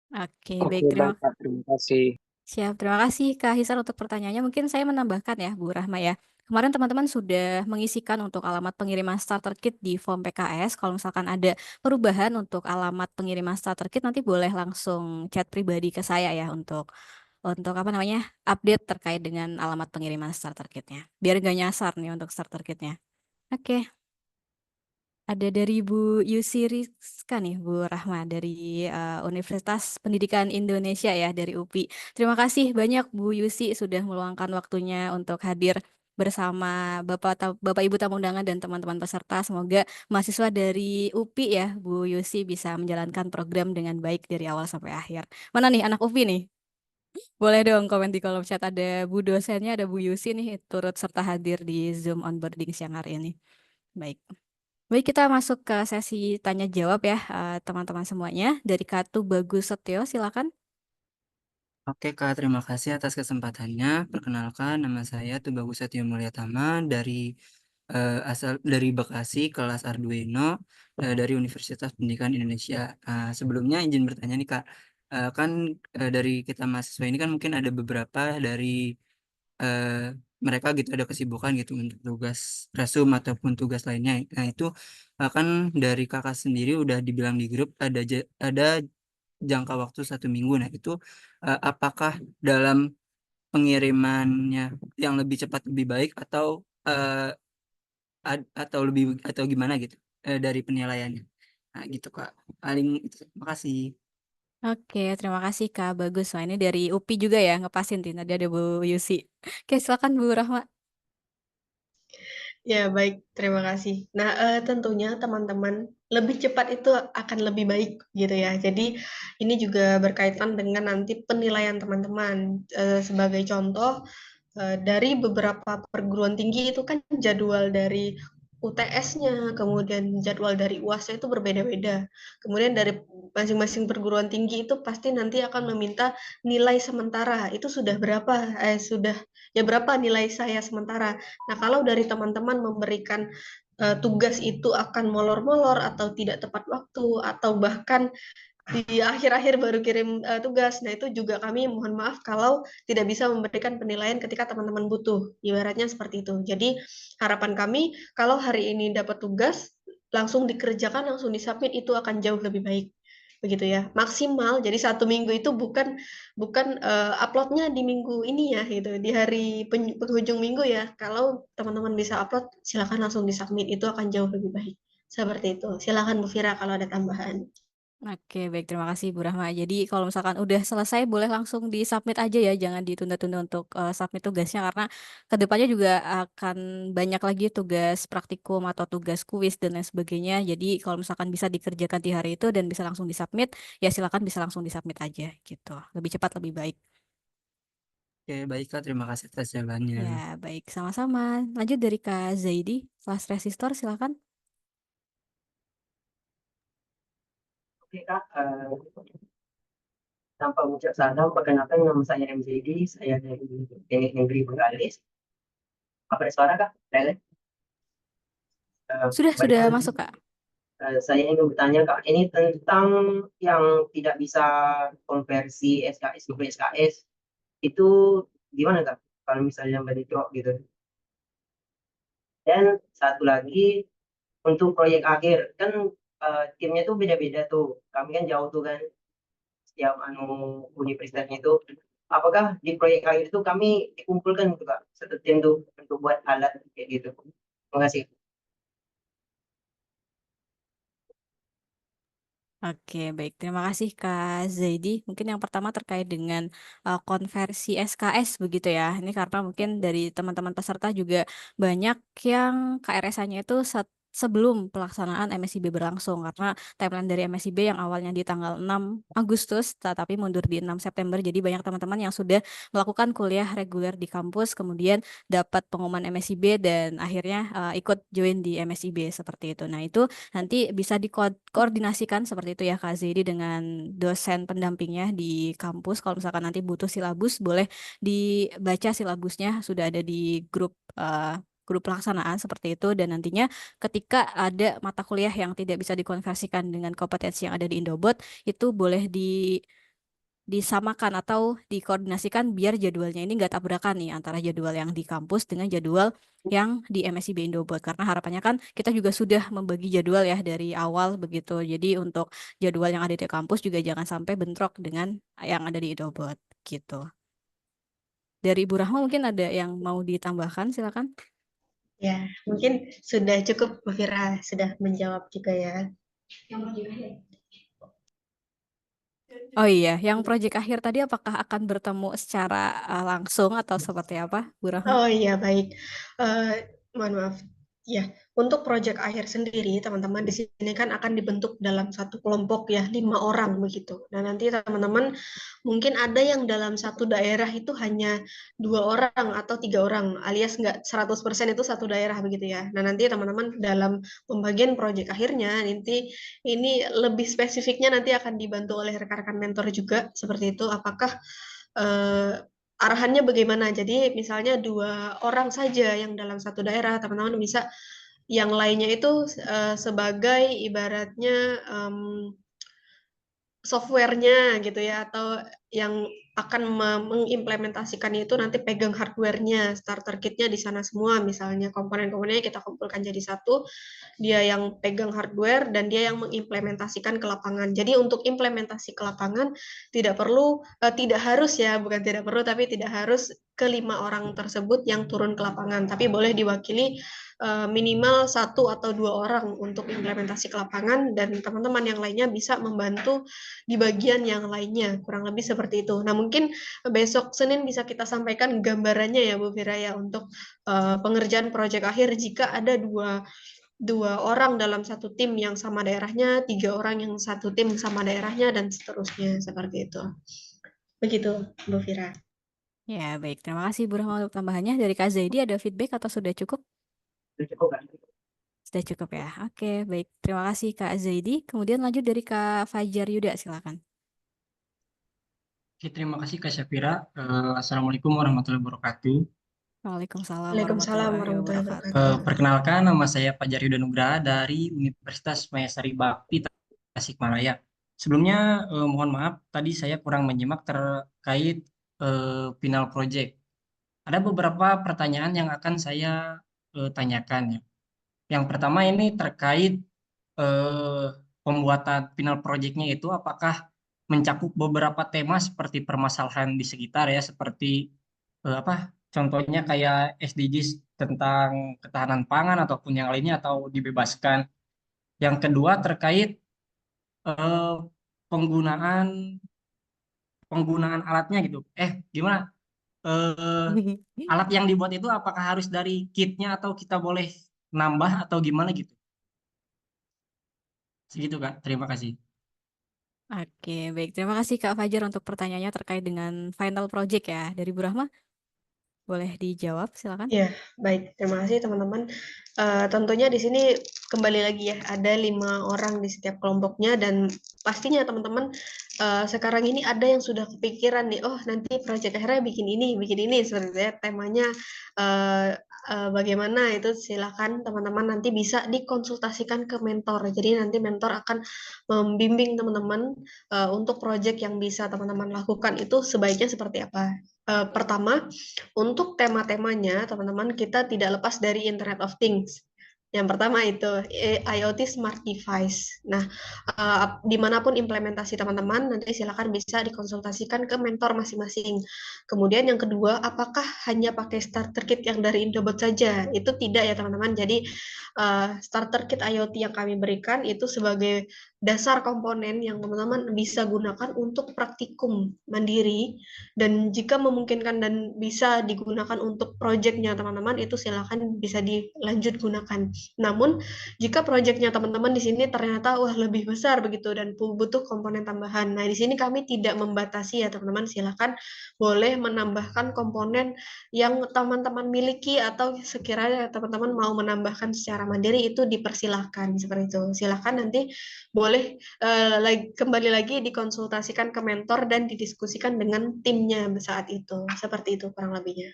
Oke, Oke, baik. baik Kak, terima kasih. Siap, terima kasih Kak Hisar untuk pertanyaannya. Mungkin saya menambahkan ya, Bu Rahma ya. Kemarin teman-teman sudah mengisikan untuk alamat pengiriman starter kit di form PKS. Kalau misalkan ada perubahan untuk alamat pengiriman starter kit, nanti boleh langsung chat pribadi ke saya ya untuk apa namanya update terkait dengan alamat pengiriman starter kitnya. Biar gak nyasar nih untuk starter kitnya. Oke. Ada dari Bu Yusi Rizka nih, Bu Rahma dari Universitas Pendidikan Indonesia ya, dari UPI. Terima kasih banyak Bu Yusi sudah meluangkan waktunya untuk hadir bersama Bapak Ibu tamu undangan dan teman-teman peserta. Semoga mahasiswa dari UPI ya, Bu Yusi bisa menjalankan program dengan baik dari awal sampai akhir. Mana nih anak UPI nih? Boleh dong komen di kolom chat. Ada Bu dosennya, ada Bu Yusi nih turut serta hadir di Zoom onboarding siang hari ini. Baik. Baik, kita masuk ke sesi tanya jawab ya, teman-teman semuanya. Dari Katu Bagus Setio, silakan. Oke Kak, terima kasih atas kesempatannya. Perkenalkan, nama saya Tubagus Setio Mulyatama dari asal dari Bekasi, kelas Arduino dari Universitas Pendidikan Indonesia. Sebelumnya izin bertanya nih Kak, kan dari kita mahasiswa ini kan mungkin ada beberapa dari mereka gitu ada kesibukan gitu untuk tugas resum ataupun tugas lainnya. Nah itu kan dari kakak sendiri udah dibilang di grup ada jangka waktu 1 minggu. Nah itu apakah dalam pengirimannya yang lebih cepat lebih baik atau atau gimana gitu dari penilaiannya. Nah gitu Kak. Paling itu. Terima kasih. Oke, terima kasih Kak Bagus. Wah, ini dari UPI juga ya, ngepasin Tina. Tadi ada Bu Yusi. Oke, silakan Bu Rahma. Ya, baik. Terima kasih. Nah, tentunya teman-teman lebih cepat itu akan lebih baik gitu ya. Jadi ini juga berkaitan dengan nanti penilaian teman-teman. Sebagai contoh, dari beberapa perguruan tinggi itu kan jadwal dari UTS-nya, kemudian jadwal dari UAS-nya itu berbeda-beda. Kemudian dari masing-masing perguruan tinggi itu pasti nanti akan meminta nilai sementara. Itu sudah berapa? Ya berapa nilai saya sementara. Nah, kalau dari teman-teman memberikan tugas itu akan molor-molor atau tidak tepat waktu atau bahkan di akhir-akhir baru kirim tugas. Nah, itu juga kami mohon maaf kalau tidak bisa memberikan penilaian ketika teman-teman butuh. Ibaratnya seperti itu. Jadi, harapan kami kalau hari ini dapat tugas, langsung dikerjakan, langsung disubmit, itu akan jauh lebih baik. Begitu ya. Maksimal, jadi 1 minggu itu bukan uploadnya di minggu ini ya, gitu. Di hari penghujung minggu ya. Kalau teman-teman bisa upload, silakan langsung disubmit. Itu akan jauh lebih baik. Seperti itu. Silakan Bu Fira kalau ada tambahan. Oke, baik. Terima kasih Bu Rahma. Jadi kalau misalkan udah selesai, boleh langsung di-submit aja ya. Jangan ditunda-tunda untuk submit tugasnya. Karena kedepannya juga akan banyak lagi tugas praktikum atau tugas kuis dan lain sebagainya. Jadi kalau misalkan bisa dikerjakan di hari itu dan bisa langsung di-submit, ya silakan bisa langsung di-submit aja gitu. Lebih cepat, lebih baik. Oke baik Kak, terima kasih atas jawabannya. Ya, baik. Sama-sama. Lanjut dari Kak Zaidi, kelas resistor, silakan. Oke Kak, tanpa mengucap salam, perkenalkan nama saya MZD, saya dari Teknik Negeri Bengkalis. Apa ada suara Kak? Lele? Sudah masuk Kak. Saya ingin bertanya Kak, ini tentang yang tidak bisa konversi SKS ke SKS, itu gimana Kak? Kalau misalnya bentrok gitu. Dan satu lagi, untuk proyek akhir, kan timnya tuh beda-beda tuh. Kami kan jauh tuh kan, setiap universitasnya itu. Apakah di proyek akhir itu kami dikumpulkan gitu Kak, satu tim tuh untuk buat alat kayak gitu. Terima kasih. Oke, baik. Terima kasih Kak Zaidi. Mungkin yang pertama terkait dengan konversi SKS begitu ya. Ini karena mungkin dari teman-teman peserta juga banyak yang KRS-nya itu sebelum pelaksanaan MSIB berlangsung, karena timeline dari MSIB yang awalnya di tanggal 6 Agustus tetapi mundur di 6 September. Jadi banyak teman-teman yang sudah melakukan kuliah reguler di kampus kemudian dapat pengumuman MSIB dan akhirnya ikut join di MSIB seperti itu. Nah, itu nanti bisa dikoordinasikan seperti itu ya Kak Zaidi dengan dosen pendampingnya di kampus. Kalau misalkan nanti butuh silabus, boleh dibaca silabusnya, sudah ada di grup pelaksanaan seperti itu. Dan nantinya ketika ada mata kuliah yang tidak bisa dikonversikan dengan kompetensi yang ada di Indobot, itu boleh disamakan atau dikoordinasikan biar jadwalnya ini nggak tabrakan nih antara jadwal yang di kampus dengan jadwal yang di MSIB Indobot, karena harapannya kan kita juga sudah membagi jadwal ya dari awal begitu. Jadi untuk jadwal yang ada di kampus juga jangan sampai bentrok dengan yang ada di Indobot gitu. Dari Ibu Rahma mungkin ada yang mau ditambahkan, silakan. Ya, mungkin sudah cukup Bu Fira, sudah menjawab juga ya. Oh iya, yang proyek akhir tadi apakah akan bertemu secara langsung atau seperti apa, Bu Rahma? Oh iya, baik. Mohon maaf. Ya, untuk proyek akhir sendiri, teman-teman di sini kan akan dibentuk dalam satu kelompok ya, 5 orang begitu. Nah, nanti teman-teman mungkin ada yang dalam satu daerah itu hanya 2 orang atau 3 orang, alias nggak 100% itu satu daerah begitu ya. Nah, nanti teman-teman dalam pembagian proyek akhirnya, nanti ini lebih spesifiknya nanti akan dibantu oleh rekan-rekan mentor juga, seperti itu. Apakah arahannya bagaimana? Jadi misalnya 2 orang saja yang dalam satu daerah, teman-teman bisa yang lainnya itu sebagai ibaratnya software-nya gitu ya, atau yang akan mengimplementasikan itu nanti pegang hardware-nya, starter kit-nya di sana semua, misalnya komponen-komponennya kita kumpulkan jadi satu, dia yang pegang hardware dan dia yang mengimplementasikan ke lapangan. Jadi untuk implementasi ke lapangan tidak perlu, tidak harus ya, bukan tidak perlu, tapi tidak harus ke-5 orang tersebut yang turun ke lapangan, tapi boleh diwakili minimal 1 atau 2 orang untuk implementasi ke lapangan, dan teman-teman yang lainnya bisa membantu di bagian yang lainnya, kurang lebih seperti itu. Nah, mungkin besok Senin bisa kita sampaikan gambarannya ya Bu Fira ya, untuk pengerjaan proyek akhir jika ada dua orang dalam satu tim yang sama daerahnya, 3 orang yang satu tim sama daerahnya, dan seterusnya seperti itu. Begitu Bu Fira. Ya, baik. Terima kasih Bu Rahma untuk tambahannya. Dari Kak Zaidi ada feedback atau sudah cukup? Sudah cukup ya. Oke, baik. Terima kasih Kak Zaidi. Kemudian lanjut dari Kak Fajar Yuda, silakan. Oke, terima kasih Kak Syafira. Assalamualaikum warahmatullahi wabarakatuh. Waalaikumsalam Waalaikumsalam warahmatullahi warahmatullahi wabarakatuh. wabarakatuh. Perkenalkan, nama saya Fajar Yuda Nugraha dari Universitas Mayasari Bakti Tasikmalaya. Sebelumnya mohon maaf, tadi saya kurang menyimak terkait final project. Ada beberapa pertanyaan yang akan saya tanyakan ya. Yang pertama ini terkait pembuatan final project-nya itu apakah mencakup beberapa tema seperti permasalahan di sekitar ya, seperti contohnya kayak SDGs tentang ketahanan pangan ataupun yang lainnya, atau dibebaskan. Yang kedua terkait penggunaan alatnya gitu. Gimana? Alat yang dibuat itu apakah harus dari kitnya atau kita boleh nambah atau gimana gitu? Segitu Kak, terima kasih. Oke, baik. Terima kasih Kak Fajar untuk pertanyaannya terkait dengan final project ya. Dari Bu Rahma, boleh dijawab, silakan. Ya, baik. Terima kasih teman-teman. Tentunya di sini kembali lagi ya, ada 5 orang di setiap kelompoknya, dan pastinya teman-teman sekarang ini ada yang sudah kepikiran nih, oh nanti proyek akhirnya bikin ini seperti itu ya, temanya bagaimana, itu silakan teman-teman nanti bisa dikonsultasikan ke mentor. Jadi nanti mentor akan membimbing teman-teman untuk proyek yang bisa teman-teman lakukan itu sebaiknya seperti apa. Pertama, untuk tema-temanya, teman-teman, kita tidak lepas dari Internet of Things. Yang pertama itu IoT Smart Device. Nah, dimanapun implementasi teman-teman, nanti silakan bisa dikonsultasikan ke mentor masing-masing. Kemudian yang kedua, apakah hanya pakai starter kit yang dari Indobot saja? Itu tidak ya teman-teman. Jadi starter kit IoT yang kami berikan itu sebagai dasar komponen yang teman-teman bisa gunakan untuk praktikum mandiri, dan jika memungkinkan dan bisa digunakan untuk proyeknya teman-teman, itu silakan bisa dilanjut gunakan. Namun jika proyeknya teman-teman di sini ternyata wah lebih besar begitu dan butuh komponen tambahan. Nah, di sini kami tidak membatasi ya teman-teman, silakan boleh menambahkan komponen yang teman-teman miliki atau sekiranya teman-teman mau menambahkan secara mandiri itu dipersilahkan seperti itu. Silakan nanti boleh kembali lagi dikonsultasikan ke mentor dan didiskusikan dengan timnya saat itu. Seperti itu kurang lebihnya.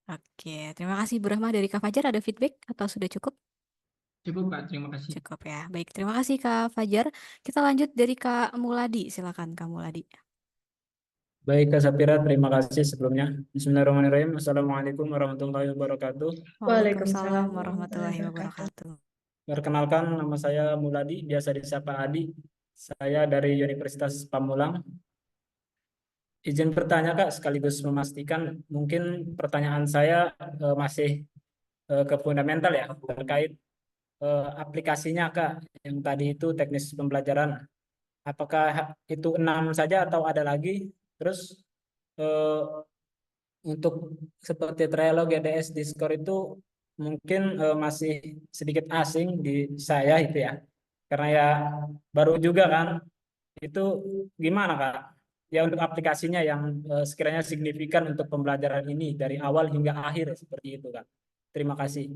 Oke, terima kasih Bu Rahma. Dari Kak Fajar ada feedback atau sudah cukup? Cukup Kak, terima kasih. Cukup ya. Baik, terima kasih Kak Fajar. Kita lanjut dari Kak Muladi. Silakan Kak Muladi. Baik Kak Sapira, terima kasih sebelumnya. Bismillahirrahmanirrahim. Assalamualaikum warahmatullahi wabarakatuh. Waalaikumsalam warahmatullahi wabarakatuh. Perkenalkan, nama saya Muladi, biasa disapa Adi. Saya dari Universitas Pamulang. Izin bertanya Kak, sekaligus memastikan mungkin pertanyaan saya masih ke fundamental ya, terkait aplikasinya Kak, yang tadi itu teknis pembelajaran. Apakah itu 6 saja atau ada lagi? Terus untuk seperti Trello, GDS, Discord itu mungkin masih sedikit asing di saya itu ya, karena ya baru juga kan. Itu gimana Kak? Ya untuk aplikasinya yang sekiranya signifikan untuk pembelajaran ini dari awal hingga akhir seperti itu Kak. Terima kasih.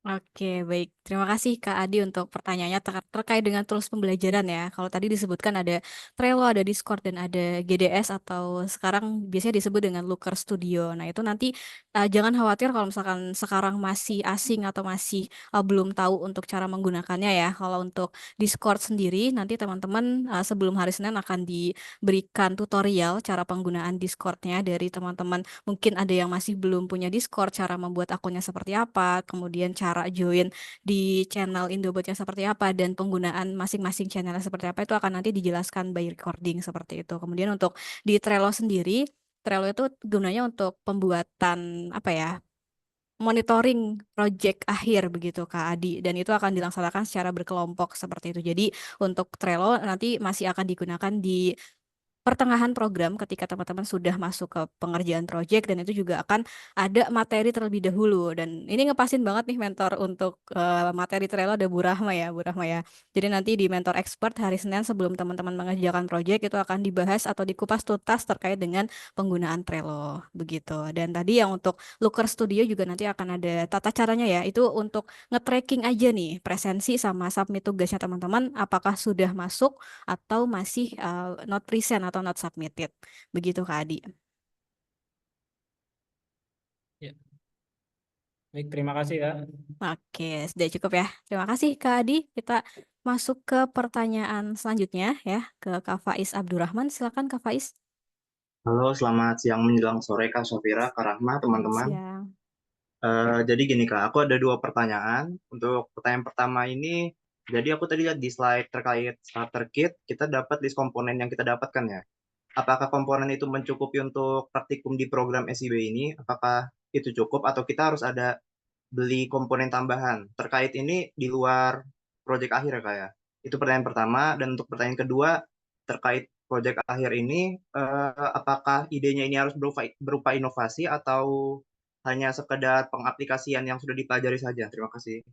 Oke, baik. Terima kasih Kak Adi untuk pertanyaannya terkait dengan tools pembelajaran ya. Kalau tadi disebutkan ada Trello, ada Discord, dan ada GDS atau sekarang biasanya disebut dengan Looker Studio. Nah, itu nanti jangan khawatir kalau misalkan sekarang masih asing atau masih belum tahu untuk cara menggunakannya ya. Kalau untuk Discord sendiri, nanti teman-teman sebelum hari Senin akan diberikan tutorial cara penggunaan Discord-nya dari teman-teman. Mungkin ada yang masih belum punya Discord, cara membuat akunnya seperti apa, kemudian cara join di channel Indobotnya seperti apa, dan penggunaan masing-masing channelnya seperti apa, itu akan nanti dijelaskan by recording seperti itu. Kemudian untuk di Trello sendiri, Trello itu gunanya untuk pembuatan apa ya, monitoring project akhir begitu Kak Adi, dan itu akan dilaksanakan secara berkelompok seperti itu. Jadi untuk Trello nanti masih akan digunakan di pertengahan program ketika teman-teman sudah masuk ke pengerjaan project, dan itu juga akan ada materi terlebih dahulu. Dan ini ngepasin banget nih mentor untuk materi Trello ada Bu Rahma ya, Bu Rahma ya. Jadi nanti di mentor expert hari Senin sebelum teman-teman mengerjakan project itu akan dibahas atau dikupas tuntas terkait dengan penggunaan Trello begitu. Dan tadi yang untuk Looker Studio juga nanti akan ada tata caranya ya. Itu untuk nge-tracking aja nih presensi sama submit tugasnya teman-teman apakah sudah masuk atau masih not present atau not submitted. Begitu Kak Adi. Ya. Baik, terima kasih Kak. Oke, sudah cukup ya. Terima kasih Kak Adi. Kita masuk ke pertanyaan selanjutnya ya, ke Kak Faiz Abdurrahman. Silakan Kak Faiz. Halo, selamat siang menjelang sore Kak Sofira, Kak Rahma, teman-teman. Siang. Jadi gini Kak, aku ada 2 pertanyaan. Untuk pertanyaan pertama ini, jadi aku tadi lihat di slide terkait starter kit, kita dapat list komponen yang kita dapatkan ya. Apakah komponen itu mencukupi untuk praktikum di program SIB ini? Apakah itu cukup atau kita harus ada beli komponen tambahan? Terkait ini di luar proyek akhir ya Kak ya? Itu pertanyaan pertama. Dan untuk pertanyaan kedua, terkait proyek akhir ini, apakah idenya ini harus berupa inovasi atau hanya sekedar pengaplikasian yang sudah dipelajari saja? Terima kasih.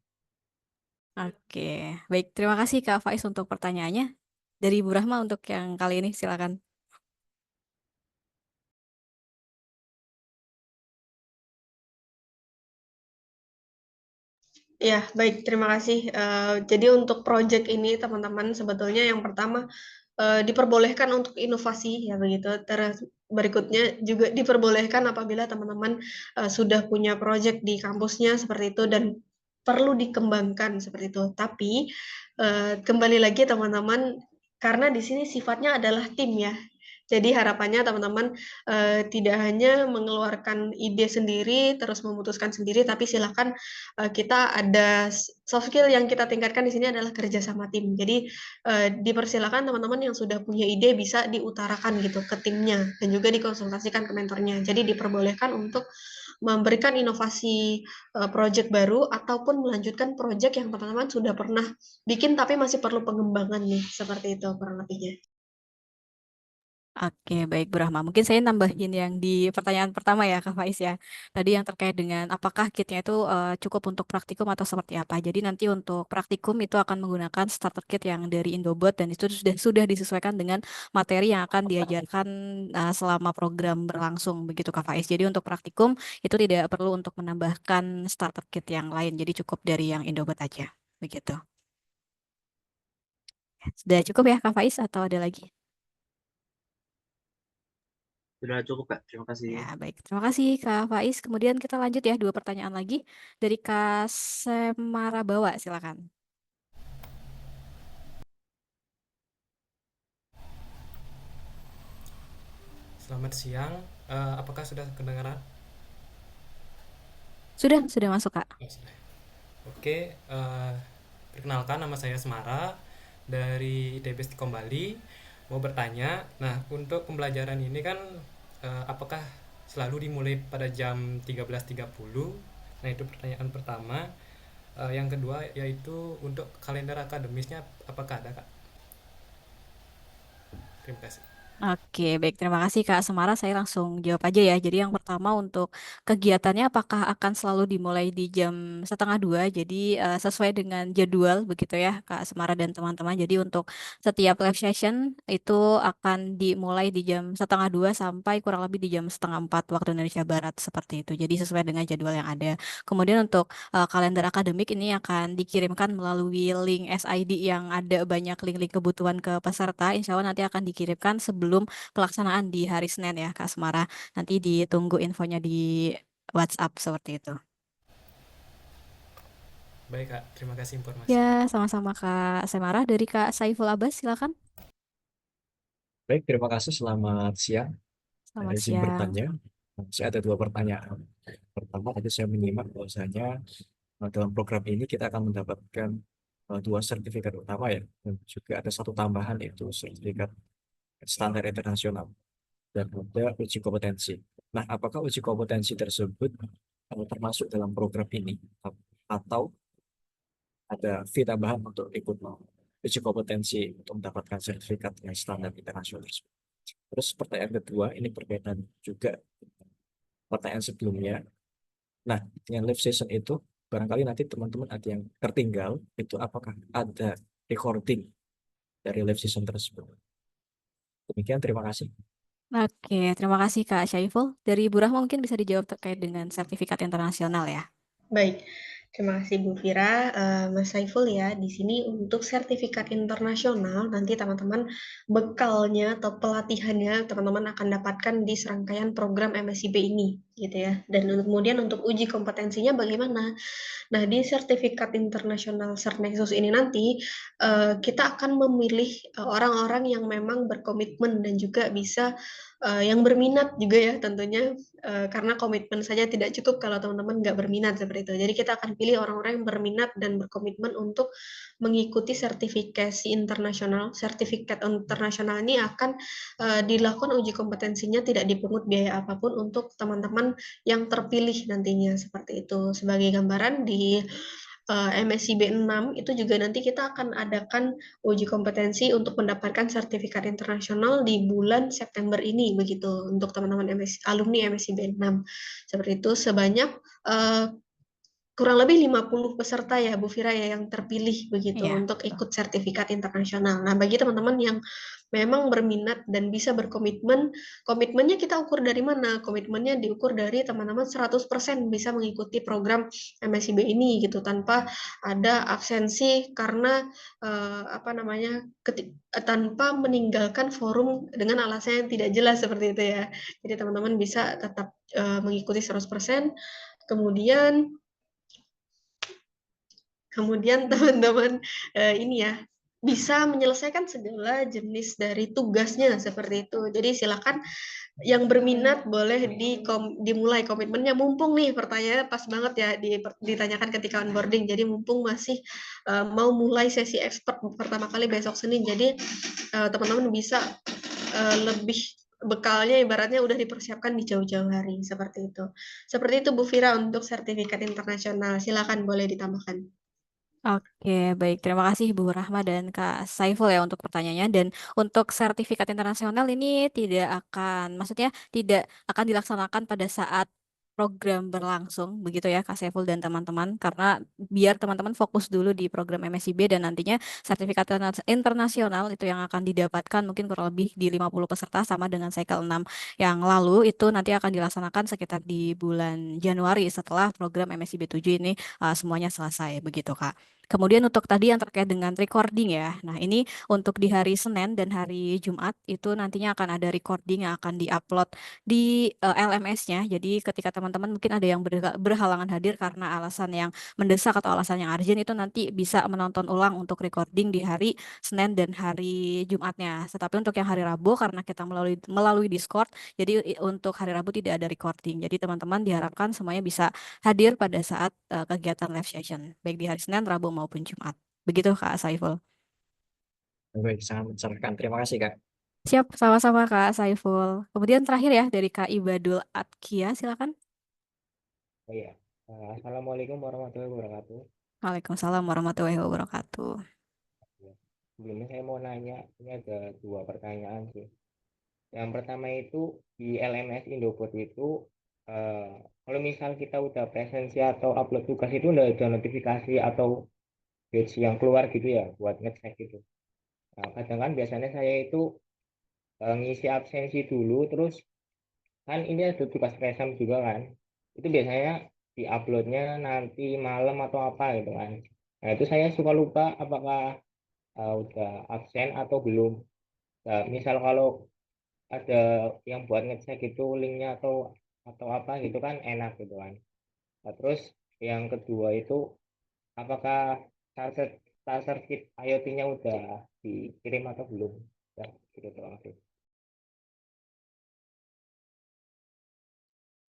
Oke, baik. Terima kasih Kak Faiz untuk pertanyaannya. Dari Bu Rahma untuk yang kali ini, silakan. Ya, baik. Terima kasih. Jadi untuk project ini, teman-teman, sebetulnya yang pertama diperbolehkan untuk inovasi, ya begitu. Terus berikutnya juga diperbolehkan apabila teman-teman sudah punya project di kampusnya seperti itu dan perlu dikembangkan seperti itu. Tapi kembali lagi teman-teman, karena di sini sifatnya adalah tim ya. Jadi harapannya teman-teman tidak hanya mengeluarkan ide sendiri, terus memutuskan sendiri, tapi silakan kita ada soft skill yang kita tingkatkan di sini adalah kerja sama tim. Jadi dipersilakan teman-teman yang sudah punya ide bisa diutarakan gitu ke timnya dan juga dikonsultasikan ke mentornya. Jadi diperbolehkan untuk memberikan inovasi project baru ataupun melanjutkan project yang teman-teman sudah pernah bikin tapi masih perlu pengembangan nih, seperti itu kurang lebihnya. Oke, baik Bu Rahma. Mungkin saya nambahin yang di pertanyaan pertama ya, Kak Faiz ya. Tadi yang terkait dengan apakah kitnya itu cukup untuk praktikum atau seperti apa. Jadi nanti untuk praktikum itu akan menggunakan starter kit yang dari Indobot dan itu sudah disesuaikan dengan materi yang akan diajarkan selama program berlangsung begitu Kak Faiz. Jadi untuk praktikum itu tidak perlu untuk menambahkan starter kit yang lain. Jadi cukup dari yang Indobot aja. Begitu. Sudah cukup ya Kak Faiz atau ada lagi? Sudah cukup, Kak. Terima kasih. Ya, baik. Terima kasih Kak Faiz. Kemudian kita lanjut ya, 2 pertanyaan lagi dari Kak Semarabawa, silakan. Selamat siang. Apakah sudah kedengaran? Sudah masuk Kak. Oh, sudah. Oke, perkenalkan nama saya Semara dari ITB Stikom Bali. Mau bertanya, nah untuk pembelajaran ini kan apakah selalu dimulai pada jam 13.30? Nah itu pertanyaan pertama. Yang kedua yaitu untuk kalender akademisnya apakah ada, Kak? Terima kasih. Oke, baik. Terima kasih Kak Semara. Saya langsung jawab aja ya. Jadi yang pertama untuk kegiatannya apakah akan selalu dimulai di jam 1:30? Jadi sesuai dengan jadwal begitu ya Kak Semara dan teman-teman. Jadi untuk setiap live session itu akan dimulai di jam 1:30 sampai kurang lebih di jam 3:30 waktu Indonesia Barat seperti itu. Jadi sesuai dengan jadwal yang ada. Kemudian untuk kalender akademik ini akan dikirimkan melalui link SID yang ada banyak link-link kebutuhan ke peserta. Insya Allah nanti akan dikirimkan sebelum pelaksanaan di hari Senin ya Kak Semara. Nanti ditunggu infonya di WhatsApp seperti itu. Baik, Kak. Terima kasih informasi. Ya, sama-sama Kak Semara. Dari Kak Saiful Abbas, silakan. Baik, terima kasih. Selamat siang. Selamat Izin siang. bertanya. Saya ada 2 pertanyaan. Pertama, tadi saya menyimak bahwasanya dalam program ini kita akan mendapatkan 2 sertifikat utama ya, dan juga ada 1 tambahan yaitu sertifikat standar internasional dan ada uji kompetensi. Nah, apakah uji kompetensi tersebut termasuk dalam program ini atau ada fee tambahan untuk ikut uji kompetensi untuk mendapatkan sertifikat yang standar internasional tersebut? Terus pertanyaan kedua, ini berkaitan juga pertanyaan sebelumnya. Nah, dengan live session itu, barangkali nanti teman-teman ada yang tertinggal, itu apakah ada recording dari live session tersebut? Demikian, terima kasih. Oke, terima kasih Kak Syaiful. Dari Bu Rahma mungkin bisa dijawab terkait dengan sertifikat internasional ya. Baik, terima kasih Bu Fira, Mas Saiful ya. Di sini untuk sertifikat internasional nanti teman-teman bekalnya atau pelatihannya teman-teman akan dapatkan di serangkaian program MSIB ini, gitu ya. Dan kemudian untuk uji kompetensinya bagaimana? Nah, di sertifikat internasional Cernexus ini nanti kita akan memilih orang-orang yang memang berkomitmen dan juga bisa yang berminat juga ya tentunya karena komitmen saja tidak cukup kalau teman-teman nggak berminat seperti itu. Jadi kita akan pilih orang-orang yang berminat dan berkomitmen untuk mengikuti sertifikasi internasional. Sertifikat internasional ini akan dilakukan uji kompetensinya tidak dipungut biaya apapun untuk teman-teman yang terpilih nantinya seperti itu. Sebagai gambaran di MSIB 6 itu juga nanti kita akan adakan uji kompetensi untuk mendapatkan sertifikat internasional di bulan September ini begitu untuk teman-teman alumni MSIB 6. Seperti itu sebanyak kurang lebih 50 peserta ya Bu Fira ya yang terpilih begitu untuk ikut sertifikat internasional. Nah, bagi teman-teman yang memang berminat dan bisa berkomitmen, komitmennya kita ukur dari mana? Komitmennya diukur dari teman-teman 100% bisa mengikuti program MSIB ini gitu tanpa ada absensi karena tanpa meninggalkan forum dengan alasan yang tidak jelas seperti itu ya. Jadi teman-teman bisa tetap mengikuti 100%. Kemudian teman-teman ini ya bisa menyelesaikan segala jenis dari tugasnya seperti itu. Jadi silakan yang berminat boleh dimulai komitmennya. Mumpung nih pertanyaannya pas banget ya ditanyakan ketika onboarding. Jadi mumpung masih mau mulai sesi expert pertama kali besok Senin. Jadi teman-teman bisa lebih bekalnya ibaratnya udah dipersiapkan di jauh-jauh hari seperti itu. Seperti itu Bu Fira untuk sertifikat internasional. Silakan boleh ditambahkan. Oke, baik. Terima kasih Bu Rahma dan Kak Saiful ya untuk pertanyaannya. Dan untuk sertifikat internasional ini maksudnya tidak akan dilaksanakan pada saat program berlangsung, begitu ya Kak Saiful dan teman-teman. Karena biar teman-teman fokus dulu di program MSIB dan nantinya sertifikat internasional itu yang akan didapatkan mungkin kurang lebih di 50 peserta sama dengan cycle 6 yang lalu itu nanti akan dilaksanakan sekitar di bulan Januari setelah program MSIB 7 ini semuanya selesai, begitu Kak. Kemudian untuk tadi yang terkait dengan recording ya. Nah, ini untuk di hari Senin dan hari Jumat itu nantinya akan ada recording yang akan diupload di LMS-nya. Jadi ketika teman-teman mungkin ada yang berhalangan hadir karena alasan yang mendesak atau alasan yang urgent itu nanti bisa menonton ulang untuk recording di hari Senin dan hari Jumatnya. Tetapi untuk yang hari Rabu karena kita melalui Discord, jadi untuk hari Rabu tidak ada recording. Jadi teman-teman diharapkan semuanya bisa hadir pada saat kegiatan live session, baik di hari Senin, Rabu maupun Jumat. Begitu Kak Saiful. Baik, sangat mencerahkan. Terima kasih, Kak. Siap, sama-sama Kak Saiful. Kemudian terakhir ya dari Kak Ibadul Atkia, silakan. Oh iya. Assalamualaikum warahmatullahi wabarakatuh. Waalaikumsalam warahmatullahi wabarakatuh. Sebelumnya saya mau nanya, ini ada 2 pertanyaan sih. Yang pertama itu di LMS Indobot itu kalau misal kita udah presensi atau upload tugas itu udah ada notifikasi atau badge yang keluar gitu ya buat ngecek gitu. Nah, kadang kan biasanya saya itu ngisi absensi dulu, terus kan ini ada tugas present juga kan. Itu biasanya di-uploadnya nanti malam atau apa gitu kan. Nah, itu saya suka lupa apakah udah absen atau belum. Nah, misal kalau ada yang buat ngecek itu linknya atau apa gitu kan enak gitu kan. Nah, terus yang kedua itu apakah starter kit IoT-nya udah dikirim atau belum? Ya, gitu doang sih.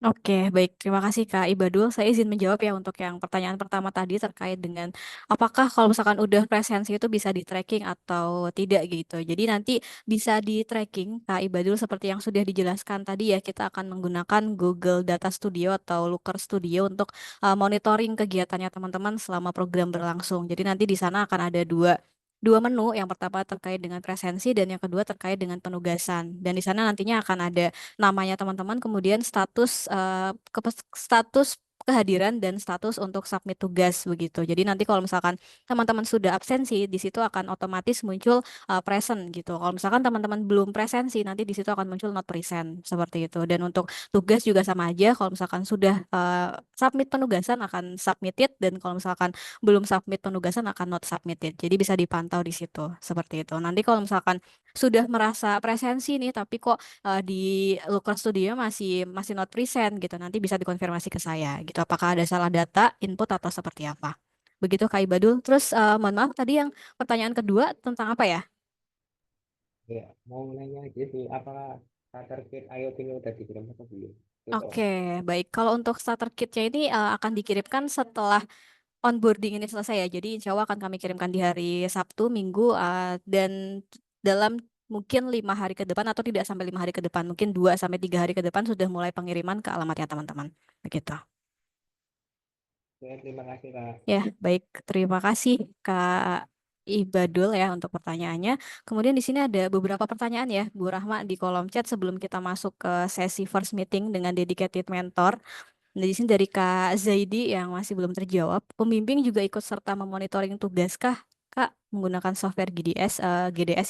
Oke, baik. Terima kasih Kak Ibadul. Saya izin menjawab ya untuk yang pertanyaan pertama tadi terkait dengan apakah kalau misalkan udah presensi itu bisa di tracking atau tidak gitu. Jadi nanti bisa di tracking Kak Ibadul seperti yang sudah dijelaskan tadi ya. Kita akan menggunakan Google Data Studio atau Looker Studio untuk monitoring kegiatannya teman-teman selama program berlangsung. Jadi nanti di sana akan ada dua menu. Yang pertama terkait dengan presensi dan yang kedua terkait dengan penugasan. Dan di sana nantinya akan ada namanya teman-teman, kemudian status kehadiran dan status untuk submit tugas begitu. Jadi nanti kalau misalkan teman-teman sudah absensi, di situ akan otomatis muncul present gitu. Kalau misalkan teman-teman belum presensi, nanti di situ akan muncul not present seperti itu. Dan untuk tugas juga sama aja. Kalau misalkan sudah submit penugasan akan submitted dan kalau misalkan belum submit penugasan akan not submitted. Jadi bisa dipantau di situ seperti itu. Nanti kalau misalkan sudah merasa presensi nih, tapi kok di Looker Studio masih not present gitu. Nanti bisa dikonfirmasi ke saya gitu. Apakah ada salah data, input atau seperti apa? Begitu Kak Ibadul. Terus mohon maaf tadi yang pertanyaan kedua tentang apa ya? Ya, mau nanya aja sih apakah starter kit IoT-nya udah dikirim atau belum? Gitu doang. Oke, baik. Kalau untuk starter kitnya ini akan dikirimkan setelah onboarding ini selesai ya. Jadi insya Allah akan kami kirimkan di hari Sabtu, Minggu, dan dalam mungkin 5 hari ke depan atau tidak sampai 5 hari ke depan, mungkin 2 sampai 3 hari ke depan sudah mulai pengiriman ke alamatnya teman-teman. Begitu. Ya, terima kasih Kak. Ya, baik. Terima kasih Kak Ibadul ya untuk pertanyaannya. Kemudian di sini ada beberapa pertanyaan ya, Bu Rahma di kolom chat sebelum kita masuk ke sesi first meeting dengan dedicated mentor. Nah, di sini dari Kak Zaidi yang masih belum terjawab. Pembimbing juga ikut serta memonitoring tugas kah, Kak, menggunakan software GDS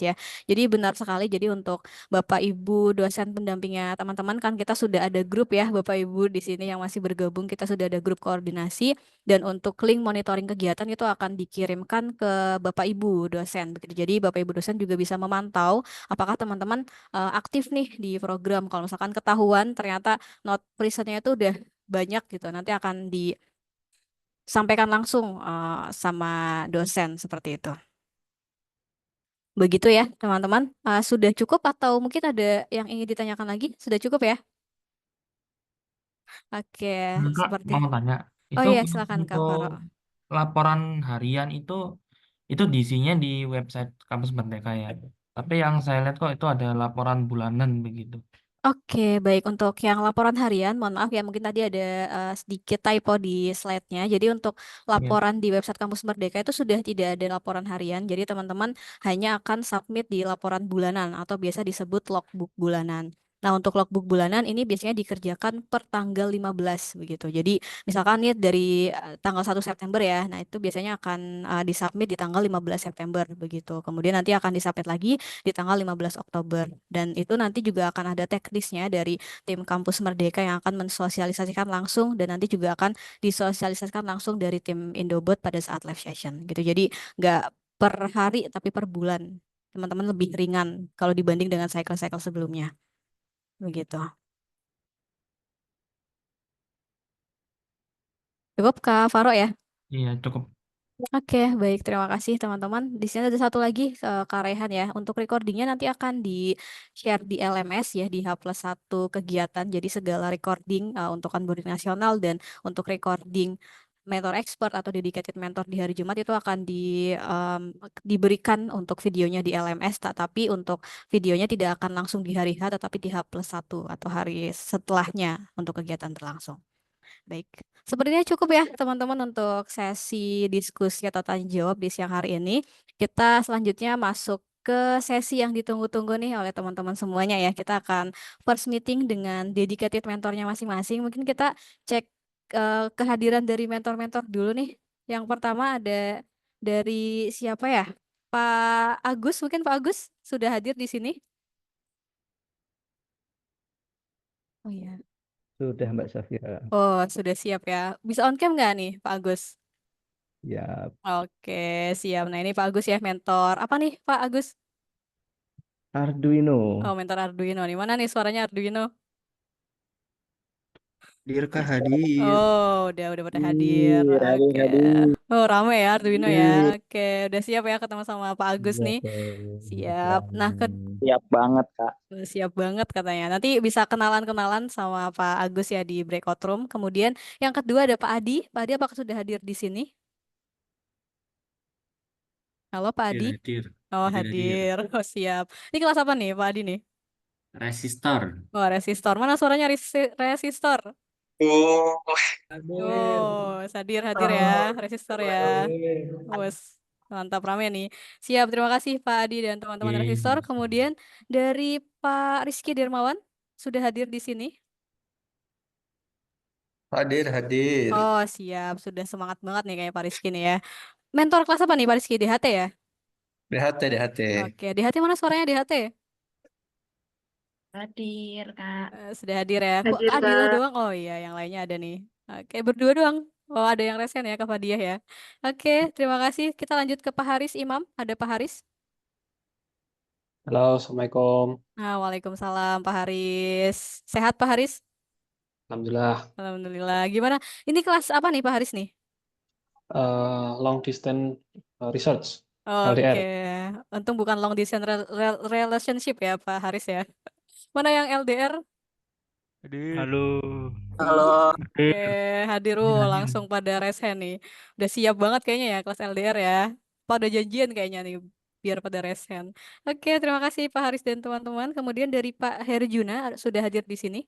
ya. Jadi benar sekali. Jadi untuk Bapak Ibu dosen pendampingnya teman-teman kan kita sudah ada grup ya, Bapak Ibu di sini yang masih bergabung kita sudah ada grup koordinasi dan untuk link monitoring kegiatan itu akan dikirimkan ke Bapak Ibu dosen. Begitu. Jadi Bapak Ibu dosen juga bisa memantau apakah teman-teman aktif nih di program. Kalau misalkan ketahuan ternyata not presentnya itu udah banyak gitu. Nanti akan disampaikan langsung sama dosen seperti itu. Begitu ya, teman-teman. Sudah cukup atau mungkin ada yang ingin ditanyakan lagi? Sudah cukup ya? Oke, Kak, seperti. mau tanya, Oh itu iya, silakan Kak untuk Faro. laporan harian itu diisinya di website Kampus Merdeka ya. Tapi yang saya lihat kok itu ada laporan bulanan begitu. Oke, baik. Untuk yang laporan harian, mohon maaf ya, mungkin tadi ada sedikit typo di slide-nya. Jadi untuk laporan di website Kampus Merdeka itu sudah tidak ada laporan harian. Jadi teman-teman hanya akan submit di laporan bulanan atau biasa disebut logbook bulanan. Nah, untuk logbook bulanan ini biasanya dikerjakan per tanggal 15 begitu. Jadi misalkan nih dari tanggal 1 September ya. Nah, itu biasanya akan disubmit di tanggal 15 September begitu. Kemudian nanti akan disubmit lagi di tanggal 15 Oktober. Dan itu nanti juga akan ada teknisnya dari tim Kampus Merdeka yang akan mensosialisasikan langsung dan nanti juga akan disosialisasikan langsung dari tim Indobot pada saat live session gitu. Jadi nggak per hari tapi per bulan. Teman-teman lebih ringan kalau dibanding dengan cycle-cycle sebelumnya. Begitu. Cukup Kak Faro ya? Iya, cukup. Oke, baik. Terima kasih teman-teman. Di sini ada satu lagi Kak Rehan ya. Untuk recordingnya nanti akan di-share di LMS ya, di H+1 kegiatan. Jadi segala recording untuk onboarding nasional dan untuk recording mentor expert atau dedicated mentor di hari Jumat itu akan diberikan untuk videonya di LMS, tapi untuk videonya tidak akan langsung di hari H, tetapi di H+1 atau hari setelahnya untuk kegiatan berlangsung. Baik, sepertinya cukup ya teman-teman untuk sesi diskusi atau tanya jawab di siang hari ini. Kita selanjutnya masuk ke sesi yang ditunggu-tunggu nih oleh teman-teman semuanya ya. Kita akan first meeting dengan dedicated mentornya masing-masing. Mungkin kita cek kehadiran dari mentor-mentor dulu nih. Yang pertama ada dari siapa ya? Pak Agus, mungkin Pak Agus sudah hadir di sini. Oh iya. Sudah Mbak Safira. Oh, sudah siap ya. Bisa on cam nggak nih, Pak Agus? Ya, Oke, siap. Nah, ini Pak Agus ya, mentor. Apa nih, Pak Agus? Arduino. Oh, mentor Arduino. Nih, mana nih suaranya Arduino? Dirkah hadir. Oh, udah pada hadir. Oke. Oh, rame ya Arduino ya. Oke, udah siap ya ketemu sama Pak Agus nih. Siap. Nah, Siap banget, Kak. siap banget katanya. Nanti bisa kenalan-kenalan sama Pak Agus ya di breakout room. Kemudian yang kedua ada Pak Adi. Pak Adi apakah sudah hadir di sini? Halo Pak Adi. Hadir. Oh, Hadir. hadir. Oh, siap. Ini kelas apa nih Pak Adi nih? Resistor. Oh, resistor. Mana suaranya resistor? Oh. Oh, hadir ya, resistor ya. Wes, mantap rame nih. Siap, terima kasih Pak Adi dan teman-teman Oke. resistor. Kemudian dari Pak Rizky Dermawan sudah hadir di sini. Hadir, hadir. Oh, siap. Sudah semangat banget nih kayak Pak Rizky nih ya. Mentor kelas apa nih Pak Rizky? DHT ya? DHT, DHT. Oke, DHT mana suaranya DHT? Hadir, Kak. Sudah hadir ya. Kok Hadir, Adila Kak. doang? Oh iya, yang lainnya ada nih. Oke, berdua doang. Oh, ada yang resen ya, Kak Fadiah ya. Oke, terima kasih. Kita lanjut ke Pak Haris Imam. Ada Pak Haris? Halo, Assalamualaikum. Waalaikumsalam Pak Haris. Sehat Pak Haris? Alhamdulillah. Alhamdulillah. Gimana? Ini kelas apa nih Pak Haris nih? Long distance research, Oke, LDR. untung bukan long distance relationship ya Pak Haris ya. Mana yang LDR? Halo. Halo. Oke, hadir langsung pada raise hand nih. Udah siap banget kayaknya ya kelas LDR ya. Pada janjian kayaknya nih biar pada raise hand. Oke, terima kasih Pak Haris dan teman-teman. Kemudian dari Pak Herjuna sudah hadir di sini.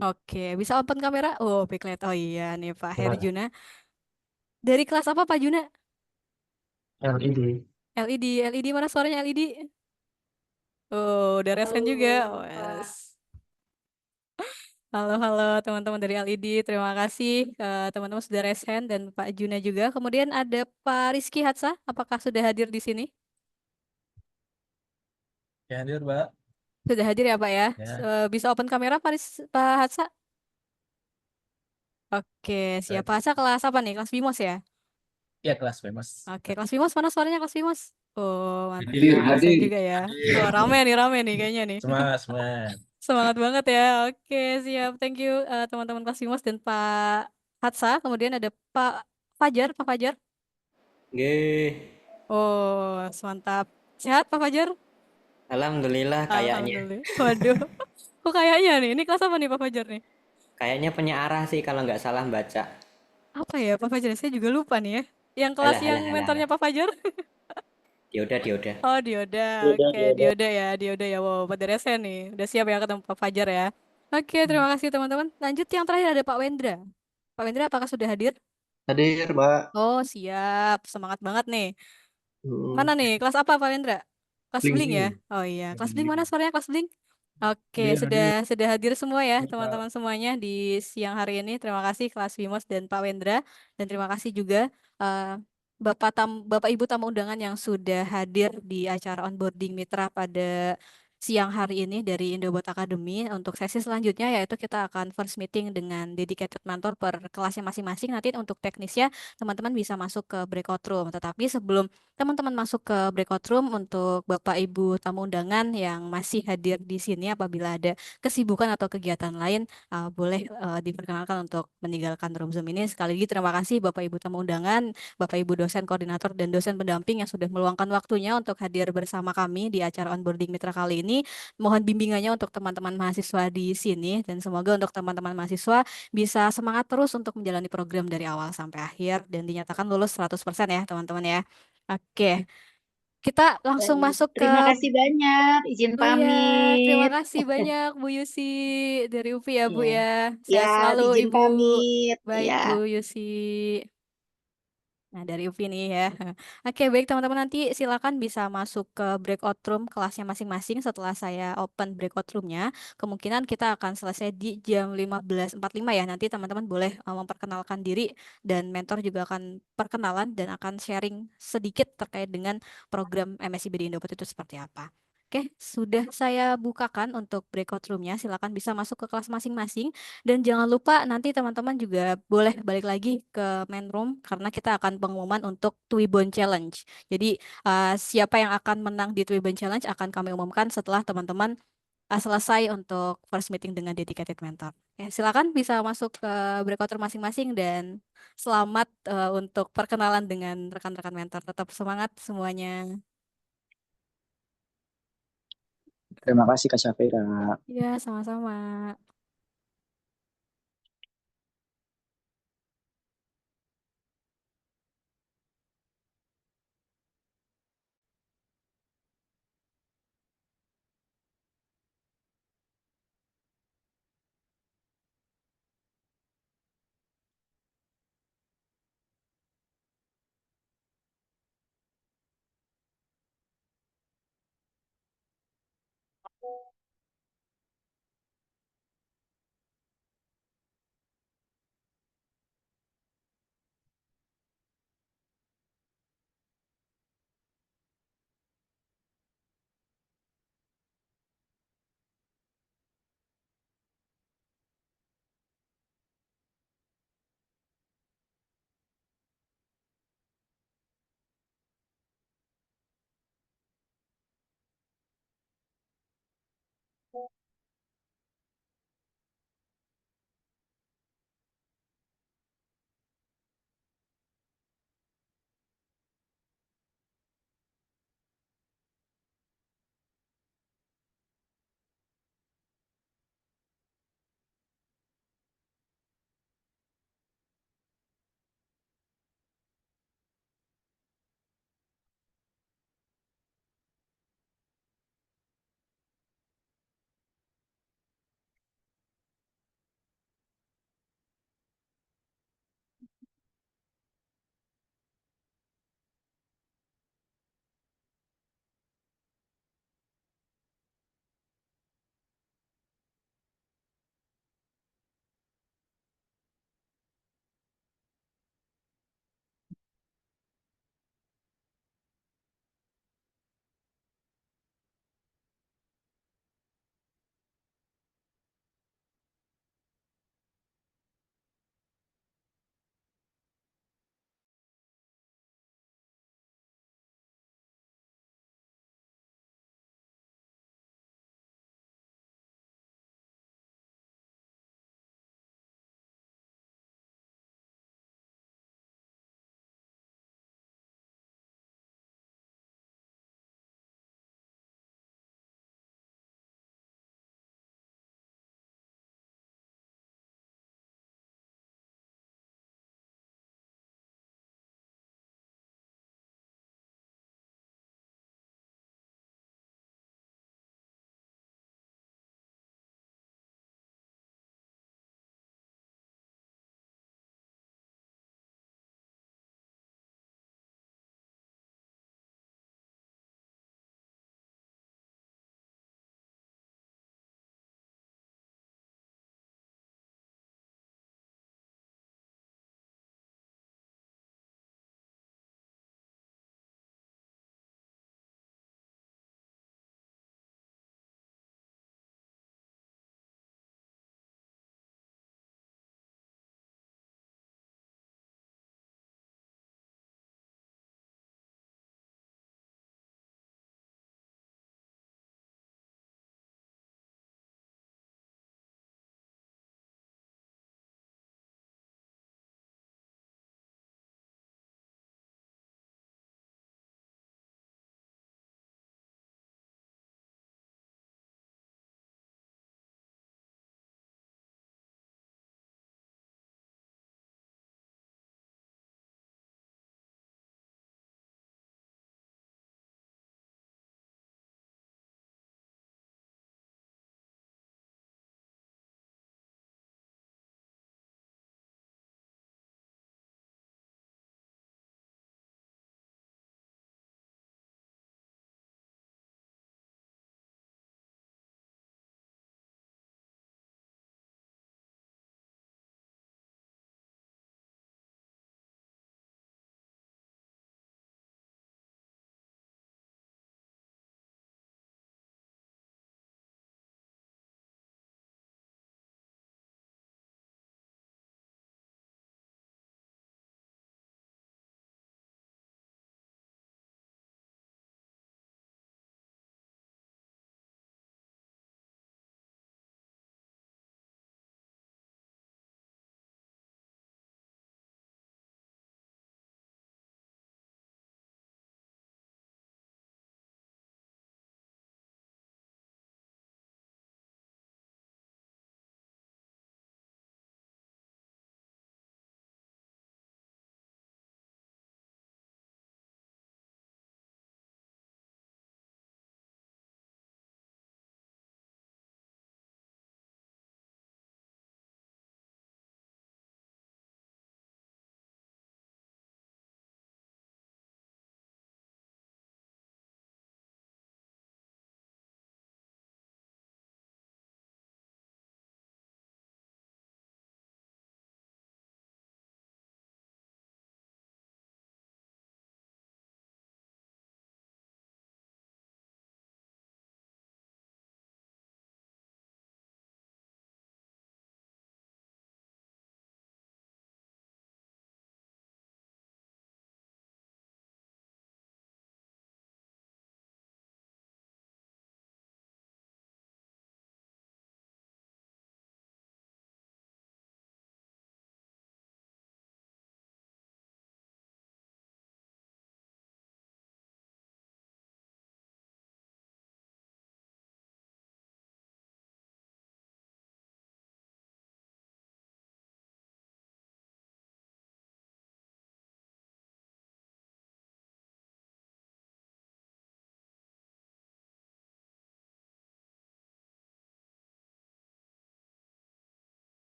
Oke, bisa open kamera? Oh, backlight. Oh iya nih Pak Herjuna. Dari kelas apa Pak Juna? LED. LED mana suaranya LED? Oh, udah raise hand juga. Oh, yes. Halo teman-teman dari LED, terima kasih teman-teman sudah raise hand dan Pak Juna juga. Kemudian ada Pak Rizky Hatsa, apakah sudah hadir di sini? Ya, hadir, Mbak. Sudah hadir ya Pak ya? Ya. Bisa open kamera Pak Hatsa? Oke, siap. Pak Hatsa kelas apa nih? Kelas BIMOS ya? Ya, kelas Bemos. Oke, kelas BIMOS mana suaranya kelas BIMOS? Oh, mantap. Hadir, Bisa hadir. juga ya. Oh, rame nih kayaknya nih. Semangat. Semangat banget ya. Oke, siap. Thank you teman-teman kelas BIMOS dan Pak Hatsa. Kemudian ada Pak Fajar. Nggih. Oh, mantap. Sehat Pak Fajar? Alhamdulillah kayaknya. Alhamdulillah. Waduh. Kok kayaknya nih? Ini kelas apa nih Pak Fajar nih? Kayaknya penyiarah sih kalau nggak salah baca. Apa ya Pak Fajar? Saya juga lupa nih ya. Yang kelas Alah, yang alah, alah, mentornya Pak Fajar? Dioda, Dioda. Oh, Dioda. Oke, Dioda ya, Dioda ya. Wow, pada resen nih. Udah siap ya ketemu Pak Fajar ya. Oke, terima kasih teman-teman. Lanjut yang terakhir ada Pak Wendra. Pak Wendra apakah sudah hadir? Hadir, Mbak. Oh, siap. Semangat banget nih. Mana Hmm, nih? Kelas apa Pak Wendra? Kelas Bling, Bling ya? Bling. Oh iya, kelas Bling mana suaranya kelas Bling? Oke, Hadir, hadir. sudah hadir semua ya Pak. teman-teman semuanya di siang hari ini. Terima kasih kelas Bimos dan Pak Wendra dan terima kasih juga Bapak Ibu tamu undangan yang sudah hadir di acara onboarding mitra pada siang hari ini dari Indobot Academy. Untuk sesi selanjutnya yaitu kita akan first meeting dengan dedicated mentor per kelasnya masing-masing. Nanti untuk teknisnya teman-teman bisa masuk ke breakout room. Tetapi sebelum teman-teman masuk ke breakout room, untuk Bapak Ibu tamu undangan yang masih hadir di sini apabila ada kesibukan atau kegiatan lain boleh diperkenalkan untuk meninggalkan room Zoom ini. Sekali lagi terima kasih Bapak Ibu tamu undangan, Bapak Ibu dosen koordinator dan dosen pendamping yang sudah meluangkan waktunya untuk hadir bersama kami di acara onboarding mitra kali ini. Mohon bimbingannya untuk teman-teman mahasiswa di sini dan semoga untuk teman-teman mahasiswa bisa semangat terus untuk menjalani program dari awal sampai akhir dan dinyatakan lulus 100% ya teman-teman ya. Oke, kita langsung Baik. masuk ke... Terima kasih banyak. Izin Oh iya, terima pamit. kasih banyak Bu Yusi dari UPI ya Bu Ya, ya. ya, Sehat selalu izin Ibu. pamit. Baik Ya. Bu Yusi. Nah, dari UPI nih ya. Oke, baik teman-teman, nanti silakan bisa masuk ke breakout room kelasnya masing-masing setelah saya open breakout roomnya. Kemungkinan kita akan selesai di jam 15.45 ya. Nanti teman-teman boleh memperkenalkan diri dan mentor juga akan perkenalan dan akan sharing sedikit terkait dengan program MSIB di Indopet itu seperti apa. Oke, sudah saya bukakan untuk breakout roomnya. Silakan bisa masuk ke kelas masing-masing. Dan jangan lupa nanti teman-teman juga boleh balik lagi ke main room karena kita akan pengumuman untuk Twibbon Challenge. Jadi siapa yang akan menang di Twibbon Challenge akan kami umumkan setelah teman-teman selesai untuk first meeting dengan dedicated mentor. Ya, silakan bisa masuk ke breakout room masing-masing dan selamat untuk perkenalan dengan rekan-rekan mentor. Tetap semangat semuanya. Terima kasih Kak Syafira. Ya, sama-sama.